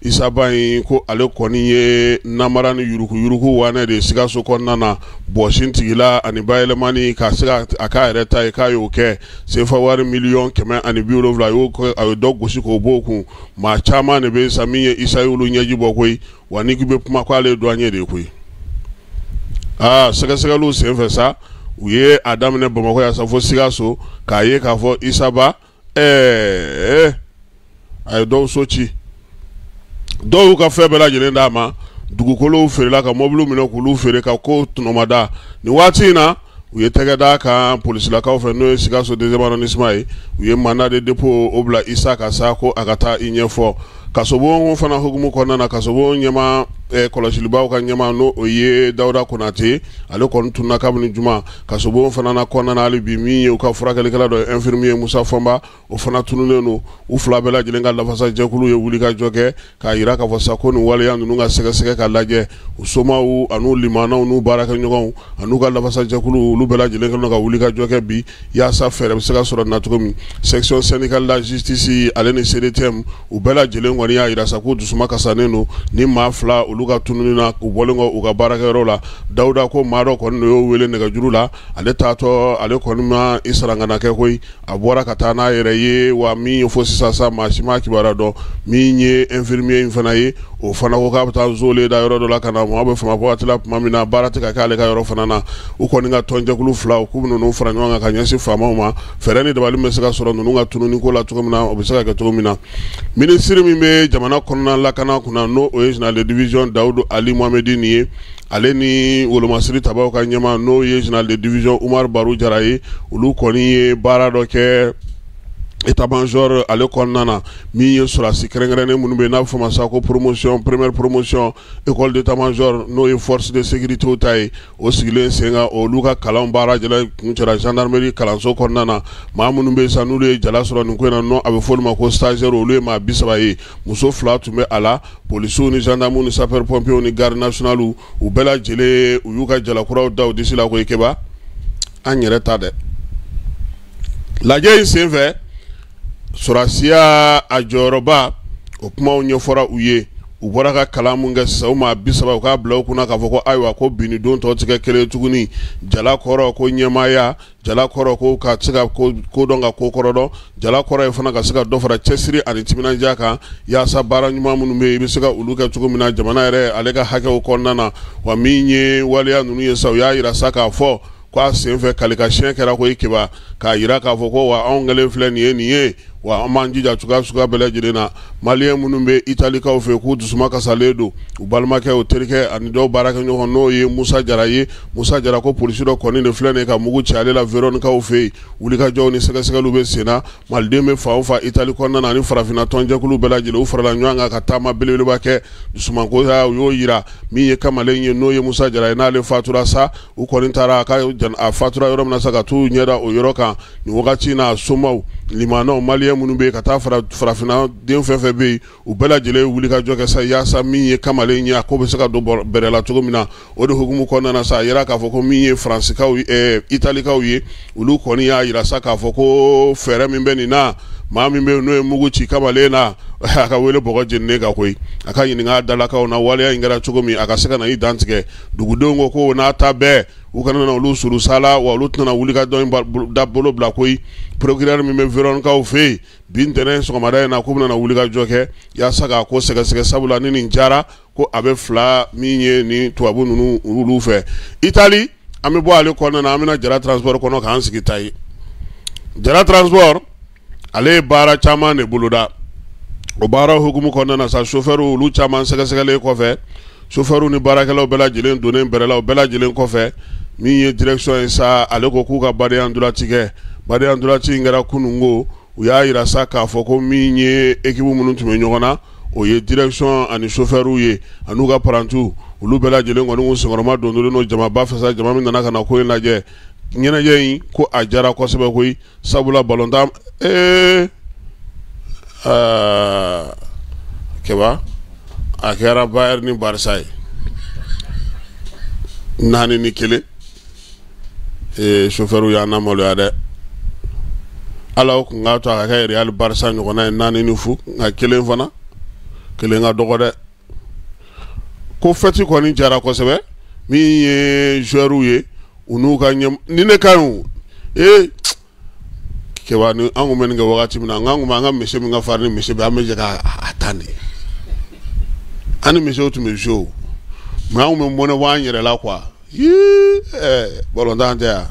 Isaba in ko ale kɔni ye namara ni yuruku wanɛ de ye Sikaso kɔnɔna na bɔsin tigila ani bayɛlɛmani ka se a k'a yɛrɛ ta ye k'a y'o kɛ sefa wari $170,000 a y'o a ye dɔ gosi k'o b'o kun maa caman de bɛ sa min ye Isa y'olu ɲɛji bɔ koyi wa n'i bɛ kuma ko ale ye douanier de ye koyi sɛgɛsɛgɛliw senfɛ sa u ye a daminɛ Bamakɔ yan sa fo Sikaso k'a ye k'a fɔ Isaba a ye dɔw so ci dɔw y'u ka fɛn bɛɛ lajɛlen d'a ma dugukolow feerela ka mobiliw minɛ k'olu feere ka ko tunɔmada ni waati in na u ye tɛgɛ da kan polisilakaw fɛ n'o ye Sikaso deuxième arrondissement ye u ye mandat de dépôt o bila Isa ka sa ko a ka taa i ɲɛfɔ kasobon fana hukumu kɔnɔna na kasobon ɲɛma kɔlɔsilibaw ka ɲɛma n'o o ye Dawuda Konate ale kɔni tunna kabini juma kasobon fana na kɔnɔna na hali bi min ye u ka furakɛlikɛla dɔ infirmier Musa Fɔnba o fana tununnen don u fila bɛɛ lajɛlen ka lafasa jɛkulu ye wuli ka jɔ kɛ k'a yira k'a fɔ sa ko nin waleya ninnu ka sɛgɛsɛgɛ ka lajɛ u somaw an'u limanaw n'u baarakɛɲɔgɔnw an'u ka lafasa jɛkulu olu bɛɛ lajɛlen kɛlen ka wuli ka jɔ kɛ bi yaasa fɛɛrɛ bɛ se ka sɔrɔ na cogo min section syndicale la justice ale ni CDTM u bɛɛ lajɛlen kɔni y'a yira sa ko dusuma kasanen don ni maa fila olu ka tununi na u bɔlen kɔ u ka baarakɛyɔrɔ la Dawuda ko maa dɔ kɔni y'o wele nɛgɛjuru la ale taatɔ ale kɔni ma i sarangana kɛ koyi a bɔra ka taa n'a yɛrɛ ye wa min ye fo sisan sa maa si ma kibaruya dɔn min ye infirmier in fana ye o fana ko k'a bɛ taa zole da yɔrɔ dɔ la ka na mɔgɔ bɛ fama waati la tuma min na baara tɛ ka kɛ ale ka yɔrɔ fana na u kɔni ka tɔnjɛkulu fila u k'u bɛ ninnu fara ɲɔgɔn kan ka ɲɛsin faamaw ma fɛɛrɛ ni dabali bɛ se ka sɔrɔ ninnu ka tununi ko la cogo min na o bɛ se ka kɛ cogo min na minisiri min bɛ jamana kɔnɔna lakana kunna n'o o ye général de division Dawudu Ali Mohamedi nin ye ale ni wolomasiri tabaw ka ɲɛma n'o ye général de division Umar Baru Jara ye olu kɔni ye baara dɔ kɛ état-major ale kɔnɔna na min ye sɔrɔsi kɛrɛnkɛrɛnnen minnu bɛ yen n'a bɛ fɔ ma sa ko promotion première promotion école d'état-major n'o ye force de sécurité ta ye o sigilen sen kan olu ka kalan baara jala kun cɛra gendarmerie kalanso kɔnɔna na maa minnu bɛ yen sa n'olu ye jala sɔrɔ nin ko in na nɔ a bɛ fɔ olu ma ko stagiaire olu ye maa 30 ye muso 2 tun bɛ a la policiers ni gendarmes ni sapeurs pompiers ni garde nationale u bɛɛ lajɛlen u y'u ka jalakuraw da u disi la ko Ikeba an yɛrɛ ta dɛ lajɛ in sen fɛ Surasiya a jɔyɔrɔba o kumaw ɲɛfɔra u ye u bɔra ka kalan mun kɛ sisan u maa 30 u k'a bila u kunna k'a fɔ ko ayiwa ko bi ni don tɔ tɛ kɛ kelen tuguni jala kɔrɔ ko ɲɛmaaya jala kɔrɔ ko ka se ka ko dɔn ka ko kɔrɔ dɔn jala kɔrɔ ye fana ka se ka dɔ fara cɛsiri ani timinandiya kan yaasa baara ɲuman minnu bɛ yen i bɛ se ka olu kɛ cogo min na jamana yɛrɛ ale ka hakɛw kɔnɔna na wa min ye waleya ninnu ye sa u y'a yira sa k'a fɔ ko a senfɛ kalikasiyɛn kɛra ko Ikeba k'a yira k'a fɔ ko wa anw kɛlen filɛ nin ye wa an b'an jija cogoya bɛɛ lajɛlen na maliyɛn minnu bɛ Italikaw fɛ k'u dusuma kasalen don u balimakɛ o terikɛ ani dɔw baarakɛɲɔgɔn n'o ye Musa Jara ye Musa Jara ko polisi dɔ kɔni de filɛ nin ye ka mugu ci ale la Veronikaw fɛ yen wulikajɔw ni sɛgɛsɛgɛliw bɛ sen na maliden bɛ fan o fan Itali kɔnɔna na ani farafinna tɔnjɛkulu bɛɛ lajɛlen u farala ɲɔgɔn kan ka taama belebeleba kɛ dusumanko u y'o yira min ye kamalen ye n'o ye Musa Jara ye n'ale fatura sa u kɔni taara a fatura yɔrɔ min na sa ka t'u ɲɛda o yɔrɔ kan nin wagati in na a somaw limanaw maliyɛn minnu bɛ yen ka taa farafinna den fɛn fɛn bɛ yen u bɛɛ lajɛlen ye wulikajɔ kɛ sa yaasa min ye kamalen ye a ko bɛ se ka don bɛrɛ la cogo min na o de hukumu kɔnɔna na sa a yira k'a fɔ ko min ye faransikaw Italikaw ye olu kɔni y'a yira sa k'a fɔ ko fɛɛrɛ min bɛ nin na maa min bɛ yen n'o ye mugu ci kamalen na a ka wele bɔgɔ jeninen kan koyi a ka ɲininka a dalakaw na waleya in kɛra cogo min a ka se ka na i dantigɛ dugudenw ko n'a ta bɛɛ u kana na olu suru sala wa olu tɛna wuli ka dɔn da bolo bila koyi procureur min bɛ Veronikaw fɛ yen bi ntɛnɛn sɔgɔmada in na k'u bɛna wuli ka jɔ kɛ yaasa k'a ko sɛgɛsɛgɛ sabula ni nin jara ko a bɛ fila min ye ni tubabu ninnu olu fɛ Itali an bɛ bɔ ale kɔnɔna na an bɛna Jara transport kɔnɔ k'an sigi ta ye Jara transport ale ye baara caman de boloda o baara hukumu kɔnɔna na sa chauffeur olu caman sɛgɛsɛgɛlen kɔfɛ chauffeur ni baarakɛlaw bɛɛ lajɛlen donnen bɛrɛ la o bɛɛ lajɛlen kɔfɛ min ye direction ye sa ale ko k'u ka badenya ndolaci kɛ badenya ndolaci in kɛra kunungo u y'a yira sa k'a fɔ ko min ye équipe minnu tun bɛ ɲɔgɔn na o ye direction ani chauffeur ye an'u ka parantiw olu bɛɛ lajɛlen kɔni kun senkɔrɔma dondolen don jamaba fɛ sa jama min nana ka na ko in lajɛ ɲɛnajɛ in ko a jara kosɛbɛ koyi sabula balontan Keba a kɛra Bayern ni Barça ye 4-1 chauffeur y'an namaloya dɛ ala kun k'a to a ka kɛ Real Barça ɲɔgɔnna ye 4-0 nka 1 fana 1 ka dɔgɔ dɛ ko fɛti kɔni jara kosɛbɛ min ye joueur ye u n'u ka ɲɛ ni ne ka ɲi Keba ni an kun bɛ nin kɛ wagati min na an kun bɛ an ka misi min ka farin ni misi bɛ an bɛ jɛ k'a tan de an ni misiw tun bɛ jouer mais an kun bɛ mɔnɛ bɔ an yɛrɛ la quoi balontan tɛ yan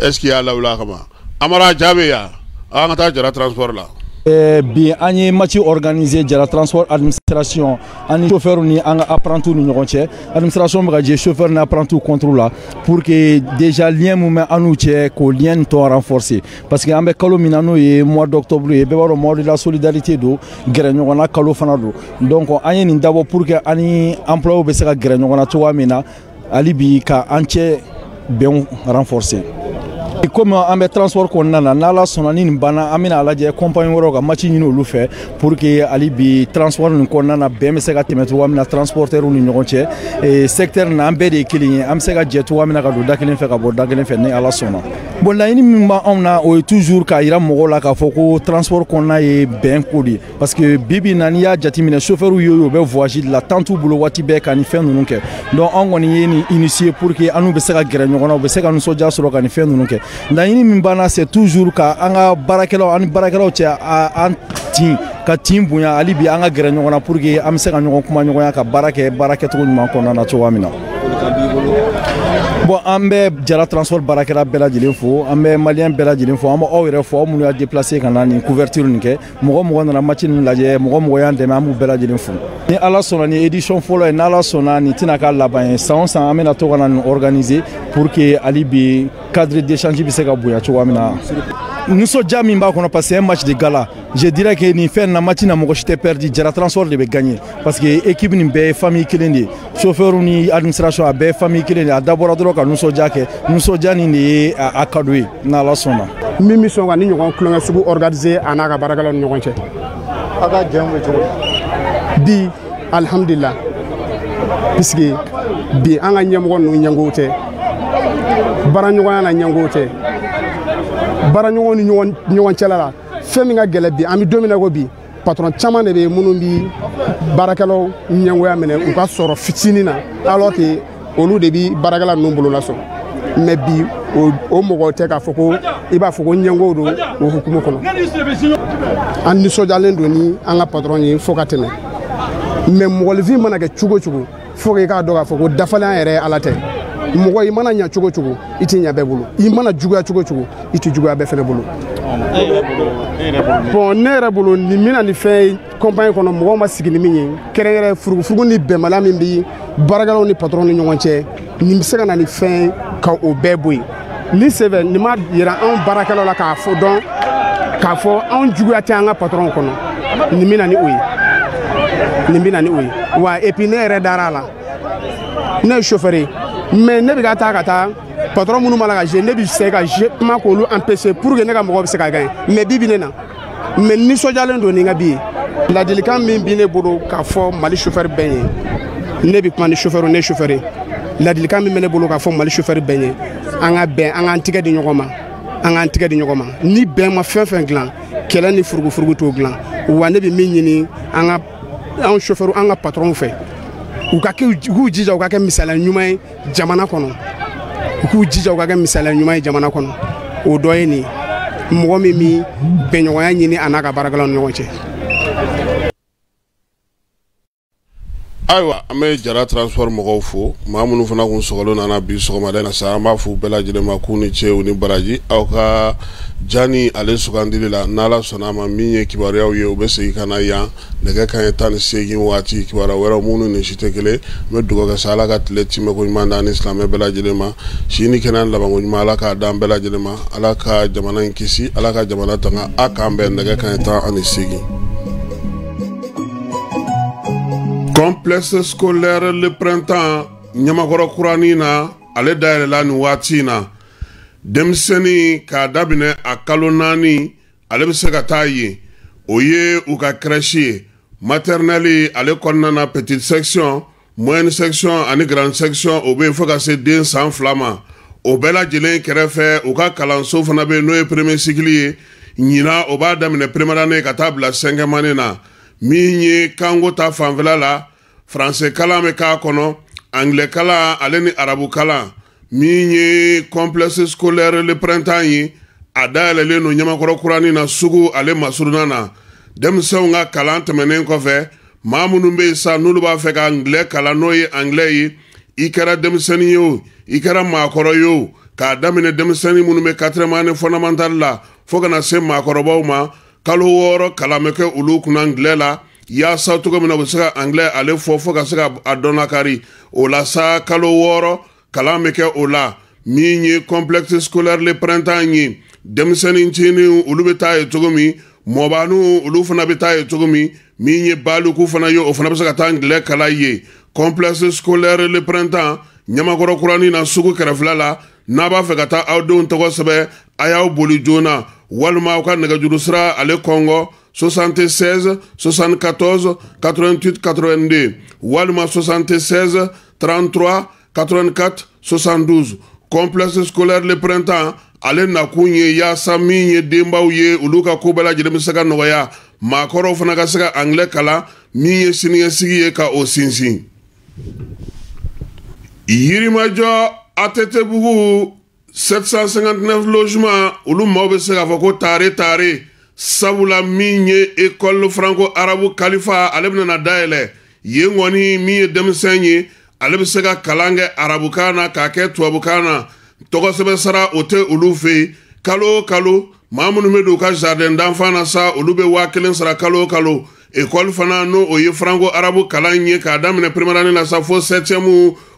est ce que y'a lawuli a kama Amara jaabi yan an ka taa Jara transport la bi an ye match organisé Jara transport administration ani chauffeur ni an ka apprenti ni ɲɔgɔn cɛ administration bɛ ka jɛ chauffeur ni apprenti contrôle la pour que déjà lien mun bɛ an n'u cɛ k'o lien tɔ renforcer parce que an bɛ kalo min na n'o ye mois d'octobre ye bɛɛ b'a dɔn mois de la solidarité don gɛrɛ ɲɔgɔn na kalo fana don donc an ye nin dabɔ pour que ani employés bɛ se ka gɛrɛ ɲɔgɔn na cogoya min na hali bi ka an cɛ bɛnw renforcer. Comme an bɛ transport kɔnɔna na n'Ala sɔnna ni nin banna an bɛna a lajɛ compagnie wɛrɛw ka match ɲini olu fɛ pour que hali bi transport nin kɔnɔna na bɛn bɛ se ka tɛmɛ cogoya min na transporteurs ni ɲɔgɔn cɛ secteur nin an bɛɛ de ye kelen ye an bɛ se ka jɛ cogoya min na ka don da kelen fɛ ka bɔ da kelen fɛ ni Ala sɔnna. Bon laɲini min b'anw na o ye toujours k'a yira mɔgɔw la k'a fɔ ko transport kɔnɔna ye bɛn ko de ye parce que bi bi in na n'i y'a jateminɛ chauffeurs ye o bɛ voyage de la temps t'u bolo waati bɛɛ ka nin fɛn ninnu kɛ donc anw kɔni ye nin initier pour que an n'u bɛ se ka gɛrɛ ɲɔgɔn na u bɛ se ka nisɔndiya sɔrɔ ka nin fɛn ninnu kɛ. Laɲini min b'an na c'est toujours ka an ka baarakɛlaw ani baarakɛlaw cɛ an tin ka tin bonya hali bi an ka gɛrɛ ɲɔgɔn na pour que an bɛ se ka ɲɔgɔn kuma ɲɔgɔnya ka baara kɛcogo ɲuman kɔnɔna na cogoya min na. Bon an bɛ Jara transport baarakɛla bɛɛ lajɛlen fo an bɛ maliyɛn bɛɛ lajɛlen fo an bɛ aw yɛrɛ fo aw minnu y'a déplacé ka na nin couverture nin kɛ mɔgɔ nana match nin lajɛ mɔgɔ y'an dɛmɛ an b'u bɛɛ lajɛlen fo ni Ala sɔnna ni édition fɔlɔ ye n'Ala sɔnna nin tɛna k'a laban ye san o san an bɛna to ka na nin organiser pour que hali bi cadre d'échange bɛ se ka bonya cogoya min na. Nisɔndiya min b'a kɔnɔ parce que c'est un match de gala je dirais que nin fɛn na match na mɔgɔ si tɛ perdu Jara transport de bɛ gagner parce que équipe nin bɛɛ ye famille kelen de ye chauffeur ni administration a bɛɛ ye famille kelen de ye a dabɔra dɔrɔn ka nisɔndiya kɛ nisɔndiya nin de ye a ka d'u ye n'Ala sɔnna. Min bɛ sɔn ka ni ɲɔgɔn kulonkɛ sugu organiser a n'a ka baarakɛlaw ni ɲɔgɔn cɛ. A ka jɛn bɛ cogo di? Bi alhamdulillah puisque bi an ka ɲɛmɔgɔ ninnu ɲɛngow tɛ baaraɲɔgɔnya na ɲɛngow tɛ baaraɲɔgɔnw ni ɲɔgɔn cɛla la fɛn min ka gɛlɛ bi an bɛ don min na ko bi patron caman de bɛ minnu bɛ baarakɛlaw ɲɛngoya minɛ u ka sɔrɔ fitinin na alors que olu de bɛ baarakɛla ninnu bolo lasɔrɔ mais bi o mɔgɔw tɛ k'a fɔ ko i b'a fɔ ko ɲɛngow don o hukumu kɔnɔ an nisɔndiyalen don ni an ka patron ye fo ka tɛmɛ mais mɔgɔninfin mana kɛ cogo o cogo fo k'i k'a dɔn k'a fɔ ko dafalen yɛrɛ ye Ala tɛ mɔgɔ i mana ɲɛ cogo o cogo i tɛ ɲɛ bɛɛ bolo i mana juguya cogo o cogo i tɛ juguya bɛɛ fɛnɛ bolo. Bon ne yɛrɛ bolo nin mina nin fɛn ye compagnie kɔnɔ mɔgɔw ma sigi ni min ye kɛrɛnkɛrɛn furugufurugu ni bɛnbaliya min bɛ baarakɛlaw ni patron ni ɲɔgɔn cɛ nin bɛ se ka na ni fɛn ka o bɛɛ bɔ yen ni sɛbɛ nin ma yira anw baarakɛlaw la k'a fɔ dɔn k'a fɔ anw juguya tɛ an ka patron kɔnɔ nin bɛ na ni o ye nin bɛ na ni o ye wa et puis ne yɛrɛ dara a la ne ye chauffeur ye mais ne bɛ ka taa patron minnu b'a la ka jouer ne bɛ se ka kuma k'olu empêcher pour que ne ka mɔgɔw bɛ se ka gagner mais bi bi ne na mais nisɔndiyalen don ni n ka bi ye ladilikan min bi ne bolo k'a fɔ Mali chauffeur bɛɛ ye ne bɛ kuma ni chauffeur ne ye chauffeur ye ladilikan min bɛ ne bolo k'a fɔ Mali chauffeur bɛɛ ye an ka bɛn an k'an tigɛ di ɲɔgɔn ma an k'an tigɛ di ɲɔgɔn ma ni bɛn ma fɛn fɛn dilan kɛlɛ ni furugufurugu t'o dilan wa ne bɛ min ɲini an chauffeur an ka patron fɛ u k'u jija u ka kɛ misaliya ɲuman ye jamana kɔnɔ u k'u jija u ka kɛ misaliya ɲuman ye jamana kɔnɔ o dɔ ye nin ye mɔgɔ min bɛ bɛnɲɔgɔnya ɲini a n'a ka baarakɛlaw ni ɲɔgɔn cɛ. Ayiwa an bɛ Jara transport mɔgɔw fo maa minnu fana kun sɔgɔlen nana bi sɔgɔmada in na sa an b'a fɔ bɛɛ lajɛlen ma k'u ni ce u ni baraji aw ka jani ale sugandili la n'Ala sɔnna a ma min ye kibaruyaw ye u bɛ segin ka na yan nɛgɛ kanɲɛ 18 waati kibaruya wɛrɛw minnu ni si tɛ kelen n bɛ dugawu kɛ sa Ala ka tile timɛko ɲuman d'an ni silamɛ bɛɛ lajɛlen ma si ni kɛnɛya labanko ɲuman Ala k'a d'an bɛɛ lajɛlen ma Ala ka jamana in kisi Ala ka jamana tanga a k'an bɛn nɛgɛ kanɲɛ 18. Complexe scolaire le printemps Ɲamakɔrɔ kurani na ale dayɛlɛla nin waati na denmisɛnnin k'a daminɛ a kalo 4 ale bɛ se ka taa yen o ye u ka crèche ye maternelle ale kɔnɔna na petite section moyenne section ani grande section o bɛ fo ka se den san 2 ma o bɛɛ lajɛlen kɛrɛfɛ u ka kalanso fana bɛ n'o ye premier cycle ye ɲina o b'a daminɛ première année ka taa bila 5e année na min ye kanko ta fanfɛla la français kalan bɛ k'a kɔnɔ anglais kalan ale ni arabu kalan min ye complexe scolaire le printemps ye a dayɛlɛlen no Ɲamakɔrɔ kurani na sugu ale masurunan na denmisɛnw ka kalan tɛmɛnen kɔfɛ maa minnu bɛ yen sa n'olu b'a fɛ ka anglais kalan n'o ye anglais ye i kɛra denmisɛnnin ye o i kɛra maakɔrɔ ye o k'a daminɛ denmisɛnnin minnu bɛ 4e année fondamentale la fo kana se maakɔrɔbaw ma kalo 6 kalan bɛ kɛ olu kunna anglais la yaasa cogo min na u bɛ se ka anglais ale fɔ fo ka se ka a dɔnna kari o la sa kalo 6 kalan bɛ kɛ o la min ye complexe scolaire le printemps ye denmisɛnnin ncinin olu bɛ taa ye cogo min mɔbaanu olu fana bɛ taa ye cogo min ye baluku fana ye o fana bɛ se ka taa anglais kalan ye complexe scolaire le printemps ɲamakɔrɔ kuranin na sugu kɛrɛfɛla la n'a b'a fɛ ka taa aw denw tɔgɔ sɛbɛn a y'aw boli joona walima aw ka nɛgɛjuru sira ale kɔngɔ 76 74 88 82 walima 76 33 84 72 complexe scolaire le printemps ale nakun ye yaasa min ye denbaw ye olu ka ko bɛɛ lajɛlen bɛ se ka nɔgɔya maakɔrɔw fana ka se ka anglais kalan min ye siniɲɛsigi ye ka o sinsin. Yirimajɔ Atetebugu 759 logements olu maaw bɛ se k'a fɔ ko taare sabula min ye école franco arabu kalifa ale bɛna dayɛlɛ yen kɔni min ye denmisɛn ye ale bɛ se ka kalan kɛ arabukan na k'a kɛ tubabukan na tɔgɔsɛbɛ sara o tɛ olu fɛ yen kalo o kalo maa minnu bɛ don u ka jardin d'enfant na sa olu bɛ 1000 sara kalo o kalo école fana n'o o ye franco arabu kalan ye k'a daminɛ première année la sa fo 7e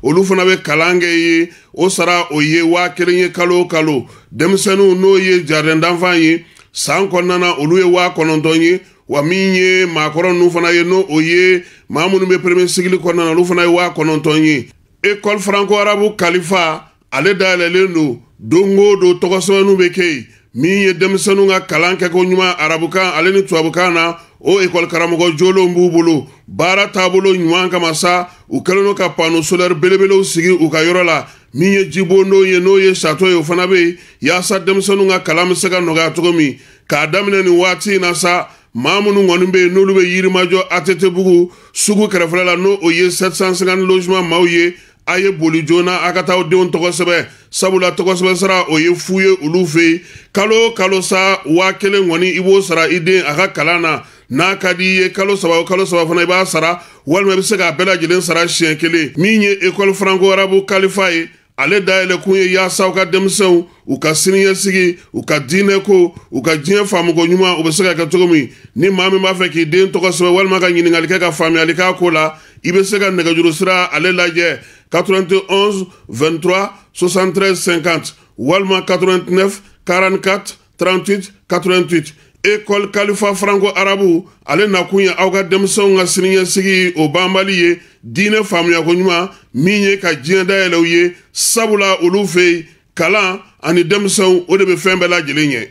olu fana bɛ kalan kɛ ye o sara o ye 1000 ye kalo o kalo denmisɛnninw n'o ye jardin d'enfant ye san kɔnɔna na olu ye 9,000 ye wa min ye maakɔrɔ ninnu fana ye n'o o ye maa minnu bɛ premier cycle kɔnɔna na olu fana ye 9,000 ye école franco arabu kalifa ale dayɛlɛlen don o don tɔgɔsɛbɛnninw bɛ kɛ yen min ye denmisɛnninw ka kalan kɛko ɲuman arabukan ale ni tubabukan na o école karamɔgɔ jolenw b'u bolo baara taabolo ɲuman kama sa u kɛlen don ka panneau solaire belebelew sigi u ka yɔrɔ la min ye jibondon ye n'o ye château ye o fana bɛ yen yaasa denmisɛnninw ka kalan bɛ se ka nɔgɔya cogo min k'a daminɛ nin waati in na sa maa minnu kɔni bɛ yen n'olu bɛ Yirimajɔ Atetebugu sugu kɛrɛfɛla la n'o o ye 750 logements maaw ye a ye boli joona a ka taa denw tɔgɔ sɛbɛn sabula tɔgɔsɛbɛn sara o ye fu ye olu fɛ yen kalo o kalo sa 1000 kɔni i b'o sara i den a ka kalan na n'a ka di i ye kalo saba fana i b'a sara walima i bɛ se k'a bɛɛ lajɛlen sara siɲɛ kelen min ye école franco arabu kalifa ye ale dayɛlɛ kun ye yaasa u ka denmisɛnw u ka siniɲɛsigi u ka diinɛ ko u ka diɲɛ faamuko ɲuman u bɛ se ka kɛ cogo min ni maa min b'a fɛ k'i den tɔgɔ sɛbɛn walima ka ɲininkali kɛ ka faamuyali k'a ko la i bɛ se ka nɛgɛjuru sira ale lajɛ 91 23 73 50 walima 89 44 38 88 école kalifa franco arabu ale nakun ye aw ka denmisɛnw ka siniɲɛsigi o banbali ye diinɛ faamuyako ɲuman min ye ka diɲɛ dayɛlɛw ye sabula olu fɛ yen kalan ani denmisɛnw o de bɛ fɛn bɛɛ lajɛlen ɲɛ